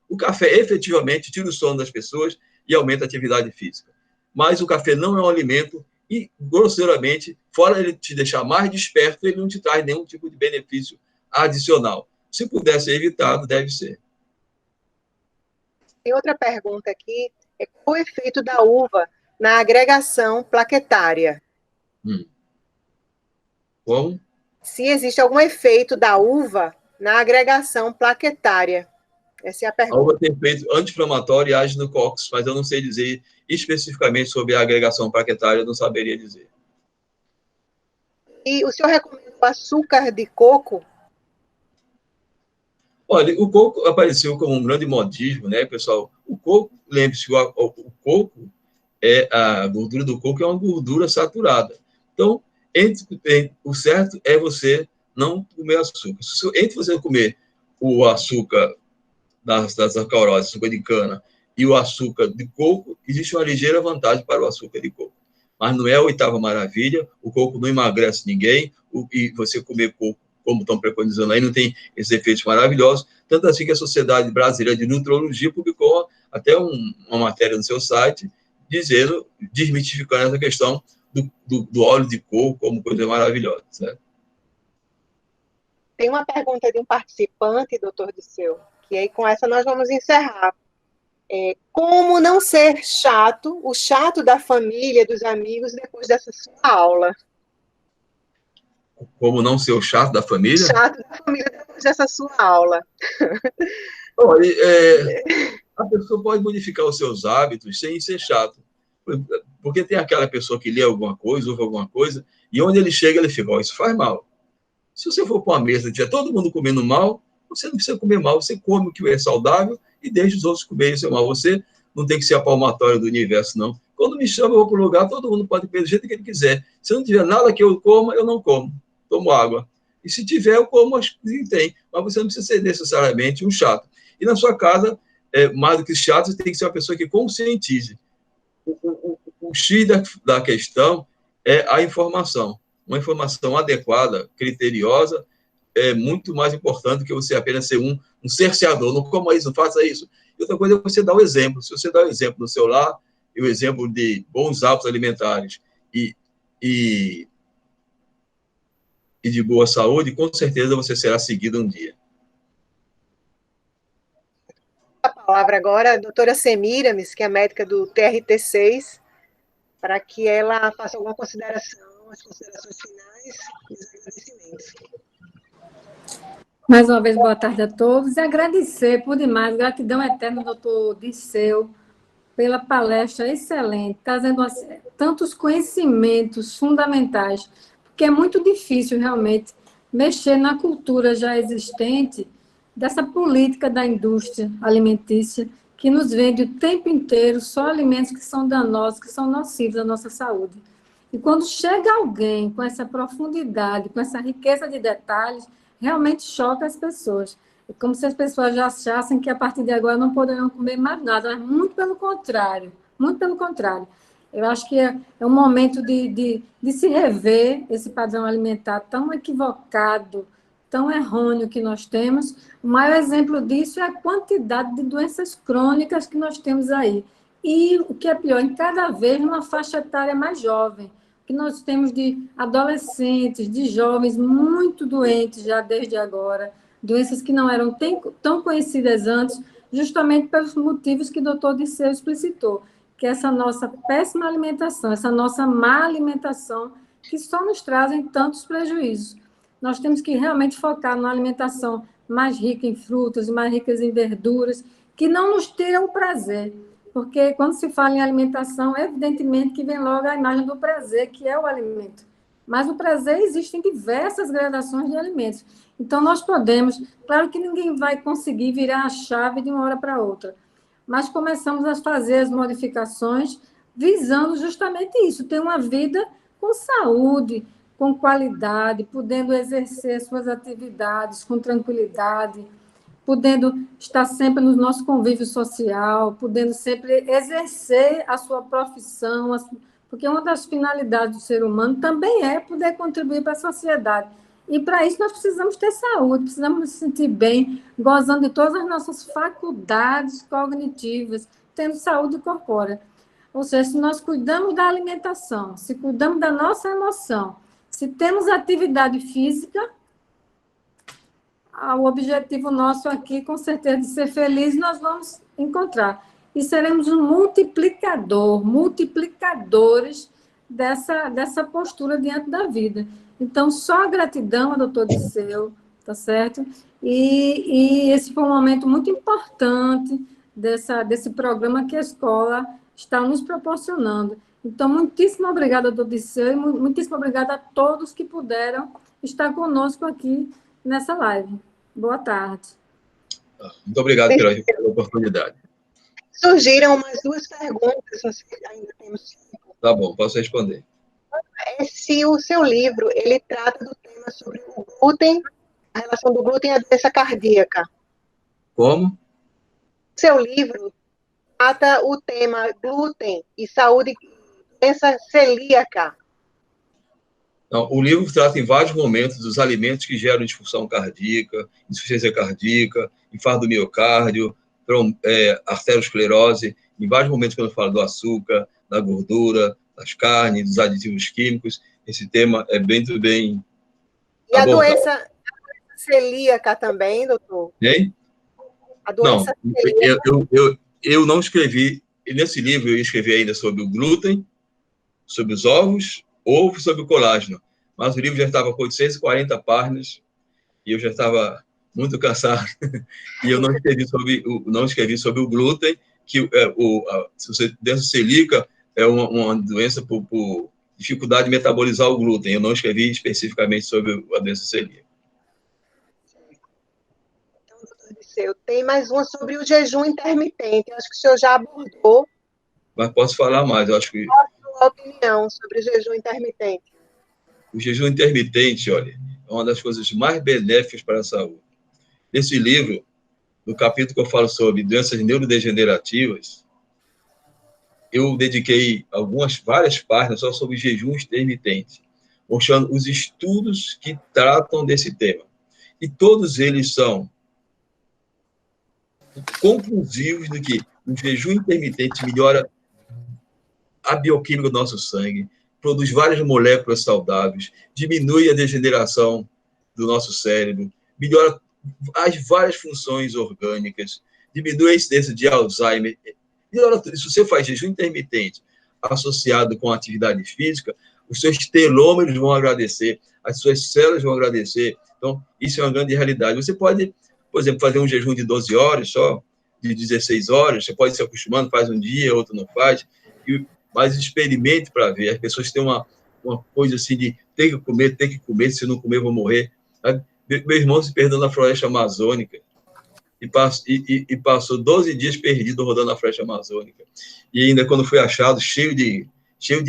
O café efetivamente tira o sono das pessoas e aumenta a atividade física. Mas o café não é um alimento e, grosseiramente, fora ele te deixar mais desperto, ele não te traz nenhum tipo de benefício adicional. Se puder ser evitado, deve ser. Tem outra pergunta aqui, qual o efeito da uva na agregação plaquetária? Como? Se existe algum efeito da uva na agregação plaquetária. Essa é a pergunta. A uva tem efeito anti-inflamatório e age no cóccix, mas eu não sei dizer especificamente sobre a agregação plaquetária, eu não saberia dizer. E o senhor recomenda o açúcar de coco? Olha, o coco apareceu como um grande modismo, né, pessoal? O coco, lembre-se, o coco, a gordura do coco é uma gordura saturada. Então, o certo é você não comer açúcar. Entre você comer o açúcar das sacarose, açúcar de cana, e o açúcar de coco, existe uma ligeira vantagem para o açúcar de coco. Mas não é a oitava maravilha, o coco não emagrece ninguém, e você comer coco, como estão preconizando aí, não tem esses efeitos maravilhosos, tanto assim que a Sociedade Brasileira de Nutrologia publicou até uma matéria no seu site, desmistificando essa questão do óleo de coco como coisa maravilhosa, certo? Tem uma pergunta de um participante, doutor Disseu, que aí com essa nós vamos encerrar. Como não ser chato, o chato da família, dos amigos, depois dessa sua aula? Como não ser o chato da família? Chato da família depois dessa sua aula. Olha, a pessoa pode modificar os seus hábitos sem ser chato. Porque tem aquela pessoa que lê alguma coisa, ouve alguma coisa, e onde ele chega, ele fica, isso faz mal. Se você for para uma mesa e tiver todo mundo comendo mal, você não precisa comer mal, você come o que é saudável e deixa os outros comerem seu mal. Você não tem que ser a palmatória do universo, não. Quando me chama, eu vou para um lugar, todo mundo pode comer do jeito que ele quiser. Se não tiver nada que eu coma, eu não como. Tomo água. E se tiver, eu como, acho que tem. Mas você não precisa ser necessariamente um chato. E na sua casa, mais do que chato, você tem que ser uma pessoa que conscientize. O X da questão é a informação. Uma informação adequada, criteriosa, é muito mais importante do que você apenas ser um cerceador. Não coma isso, não faça isso. E outra coisa é você dar o exemplo. Se você dá o exemplo no seu lar, e o exemplo de bons hábitos alimentares e de boa saúde, com certeza você será seguido um dia. A palavra agora a doutora Semiramis, que é médica do TRT6, para que ela faça alguma consideração, as considerações finais e os agradecimentos. Mais uma vez, boa tarde a todos. E agradecer por demais, gratidão eterna, doutor Disseu, pela palestra excelente, trazendo tantos conhecimentos fundamentais, porque é muito difícil, realmente, mexer na cultura já existente dessa política da indústria alimentícia, que nos vende o tempo inteiro só alimentos que são danosos, que são nocivos à nossa saúde. E quando chega alguém com essa profundidade, com essa riqueza de detalhes, realmente choca as pessoas. É como se as pessoas já achassem que a partir de agora não poderão comer mais nada, mas muito pelo contrário, muito pelo contrário. Eu acho que é um momento de se rever esse padrão alimentar tão equivocado, tão errôneo que nós temos. O maior exemplo disso é a quantidade de doenças crônicas que nós temos aí. E o que é pior, em cada vez numa faixa etária mais jovem, que nós temos de adolescentes, de jovens muito doentes já desde agora, doenças que não eram tão conhecidas antes, justamente pelos motivos que o doutor Disseu explicitou, que é essa nossa péssima alimentação, essa nossa má alimentação, que só nos trazem tantos prejuízos. Nós temos que realmente focar numa alimentação mais rica em frutas, mais ricas em verduras, que não nos tiram o prazer. Porque quando se fala em alimentação, evidentemente que vem logo a imagem do prazer, que é o alimento. Mas o prazer existe em diversas gradações de alimentos. Então, nós podemos, claro que ninguém vai conseguir virar a chave de uma hora para outra, mas começamos a fazer as modificações visando justamente isso, ter uma vida com saúde, com qualidade, podendo exercer suas atividades com tranquilidade, podendo estar sempre no nosso convívio social, podendo sempre exercer a sua profissão, porque uma das finalidades do ser humano também é poder contribuir para a sociedade. E, para isso, nós precisamos ter saúde, precisamos nos sentir bem, gozando de todas as nossas faculdades cognitivas. tendo saúde corpórea. Ou seja, se nós cuidamos da alimentação, se cuidamos da nossa emoção, se temos atividade física, o objetivo nosso aqui, com certeza, de ser feliz, nós vamos encontrar. E seremos um multiplicadores dessa postura diante da vida. Então, só a gratidão, doutor Disseu, tá certo? E esse foi um momento muito importante desse programa que a escola está nos proporcionando. Então, muitíssimo obrigada, doutor Disseu, e muitíssimo obrigada a todos que puderam estar conosco aqui nessa live. Boa tarde. Muito obrigado pela oportunidade. Surgiram umas 2 perguntas, não sei se ainda temos tempo. Tá bom, posso responder. Se o seu livro, ele trata do tema sobre o glúten, a relação do glúten e a doença cardíaca. Como? Seu livro trata o tema glúten e saúde, doença celíaca. Então, o livro trata em vários momentos dos alimentos que geram disfunção cardíaca, insuficiência cardíaca, infarto do miocárdio, arteriosclerose. Em vários momentos, quando eu falo do açúcar, da gordura, das carnes, dos aditivos químicos, esse tema é bem E a abordado. doença celíaca também, doutor? Hein? A doença celíaca. Eu não escrevi, nesse livro eu escrevi ainda sobre o glúten, sobre os ovos, ovo, sobre o colágeno. Mas o livro já estava com 840 páginas e eu já estava muito cansado. E eu não escrevi sobre o glúten, que doença celíaca é uma doença por dificuldade de metabolizar o glúten. Eu não escrevi especificamente sobre a doença celíaca. Então, doutor Disseu, tem mais uma sobre o jejum intermitente. Acho que o senhor já abordou. Mas posso falar mais, eu acho que... Qual a sua opinião sobre o jejum intermitente? O jejum intermitente, olha, é uma das coisas mais benéficas para a saúde. Nesse livro, no capítulo que eu falo sobre doenças neurodegenerativas, eu dediquei várias páginas só sobre jejum intermitente, mostrando os estudos que tratam desse tema. E todos eles são conclusivos de que o jejum intermitente melhora a bioquímica do nosso sangue, produz várias moléculas saudáveis, diminui a degeneração do nosso cérebro, melhora as várias funções orgânicas, diminui a incidência de Alzheimer. Se você faz jejum intermitente associado com atividade física, os seus telômeros vão agradecer, as suas células vão agradecer. Então, isso é uma grande realidade. Você pode, por exemplo, fazer um jejum de 12 horas só, de 16 horas, você pode se acostumando, faz um dia, outro não faz, mas experimente para ver. As pessoas têm uma coisa assim de tem que comer, se não comer, vou morrer. Meu irmão se perdeu na floresta amazônica e passou 12 dias perdido rodando na floresta amazônica. E ainda quando foi achado, cheio de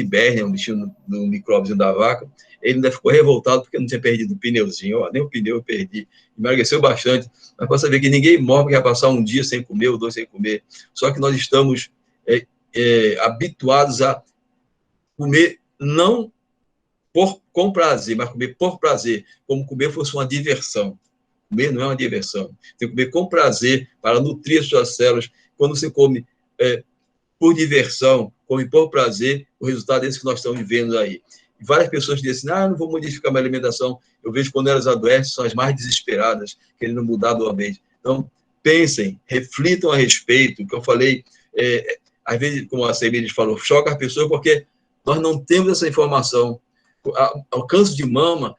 berne, um bichinho no micróbio da vaca, ele ainda ficou revoltado porque não tinha perdido o pneuzinho. Nem o pneu eu perdi. Emagreceu bastante. Mas para saber que ninguém morre porque vai passar um dia sem comer ou 2 sem comer. Só que nós estamos habituados a comer não com prazer, mas comer por prazer, como comer fosse uma diversão. Comer não é uma diversão. Tem que comer com prazer para nutrir as suas células. Quando você come por diversão, come por prazer, o resultado é esse que nós estamos vendo aí. E várias pessoas dizem assim, não vou modificar minha alimentação. Eu vejo quando elas adoecem, são as mais desesperadas, querendo mudar do ambiente. Então, pensem, reflitam a respeito, o que eu falei, às vezes, como a Semires falou, choca as pessoas porque nós não temos essa informação. O câncer de mama,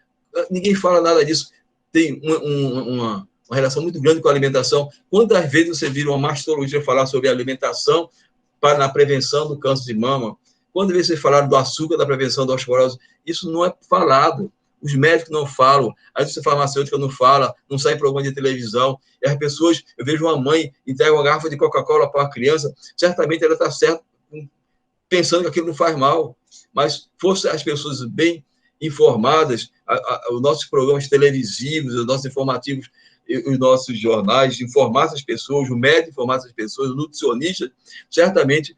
ninguém fala nada disso. Tem uma relação muito grande com a alimentação. Quantas vezes você vira uma mastologista falar sobre alimentação na prevenção do câncer de mama? Quantas vezes vocês falaram do açúcar, da prevenção da osteoporose? Isso não é falado. Os médicos não falam, a indústria farmacêutica não fala, não sai em programa de televisão. E as pessoas, eu vejo uma mãe entrega uma garrafa de Coca-Cola para a criança, certamente ela está certa, pensando que aquilo não faz mal. Mas fosse as pessoas bem informadas, os nossos programas televisivos, os nossos informativos, os nossos jornais, informar as pessoas, o médico informar as pessoas, o nutricionista, certamente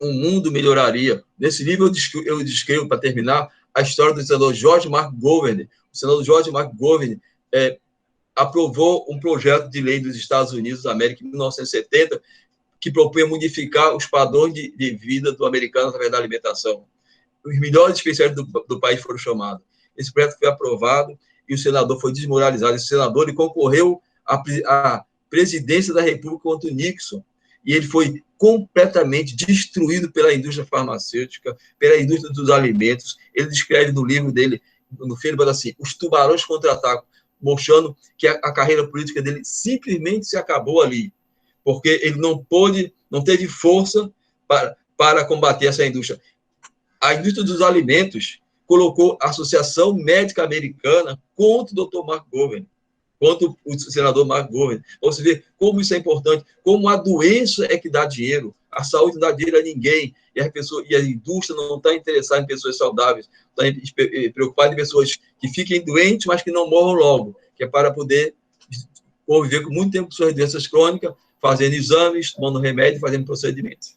o mundo melhoraria. Nesse livro eu descrevo, para terminar, a história do senador George Mark Governor. O senador George Mark Governor aprovou um projeto de lei dos Estados Unidos da América em 1970, que propunha modificar os padrões de vida do americano através da alimentação. Os melhores especialistas do país foram chamados. Esse projeto foi aprovado e o senador foi desmoralizado. Esse senador ele concorreu à presidência da República contra o Nixon, e ele foi completamente destruído pela indústria farmacêutica, pela indústria dos alimentos. Ele descreve no livro dele, no fim, ele fala assim, os tubarões contra-atacam, mostrando que a carreira política dele simplesmente se acabou ali, porque ele não teve força para combater essa indústria. A indústria dos alimentos colocou a Associação Médica Americana contra o Dr. Mark Govern, contra o senador Mark Govern. Você vê como isso é importante, como a doença é que dá dinheiro, a saúde não dá dinheiro a ninguém, e a indústria não está interessada em pessoas saudáveis, está preocupada em pessoas que fiquem doentes, mas que não morram logo, que é para poder conviver com muito tempo com suas doenças crônicas, fazendo exames, tomando remédio, fazendo procedimentos.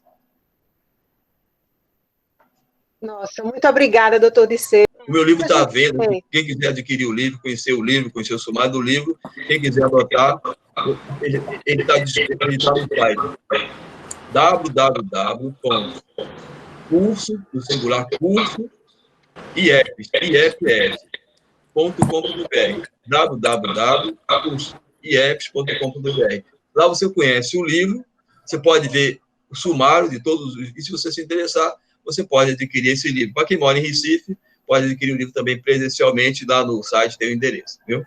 Nossa, muito obrigada, doutor Disseu. O meu livro está à venda. Quem quiser adquirir o livro, conhecer o sumário do livro, quem quiser adotar, ele está disponível no site www.curso, no singular, curso, IEPS.com.br, www.iepes.com.br. Lá você conhece o livro, você pode ver o sumário de todos os... E se você se interessar, você pode adquirir esse livro. Para quem mora em Recife, pode adquirir o livro também presencialmente, lá no site tem o endereço, viu?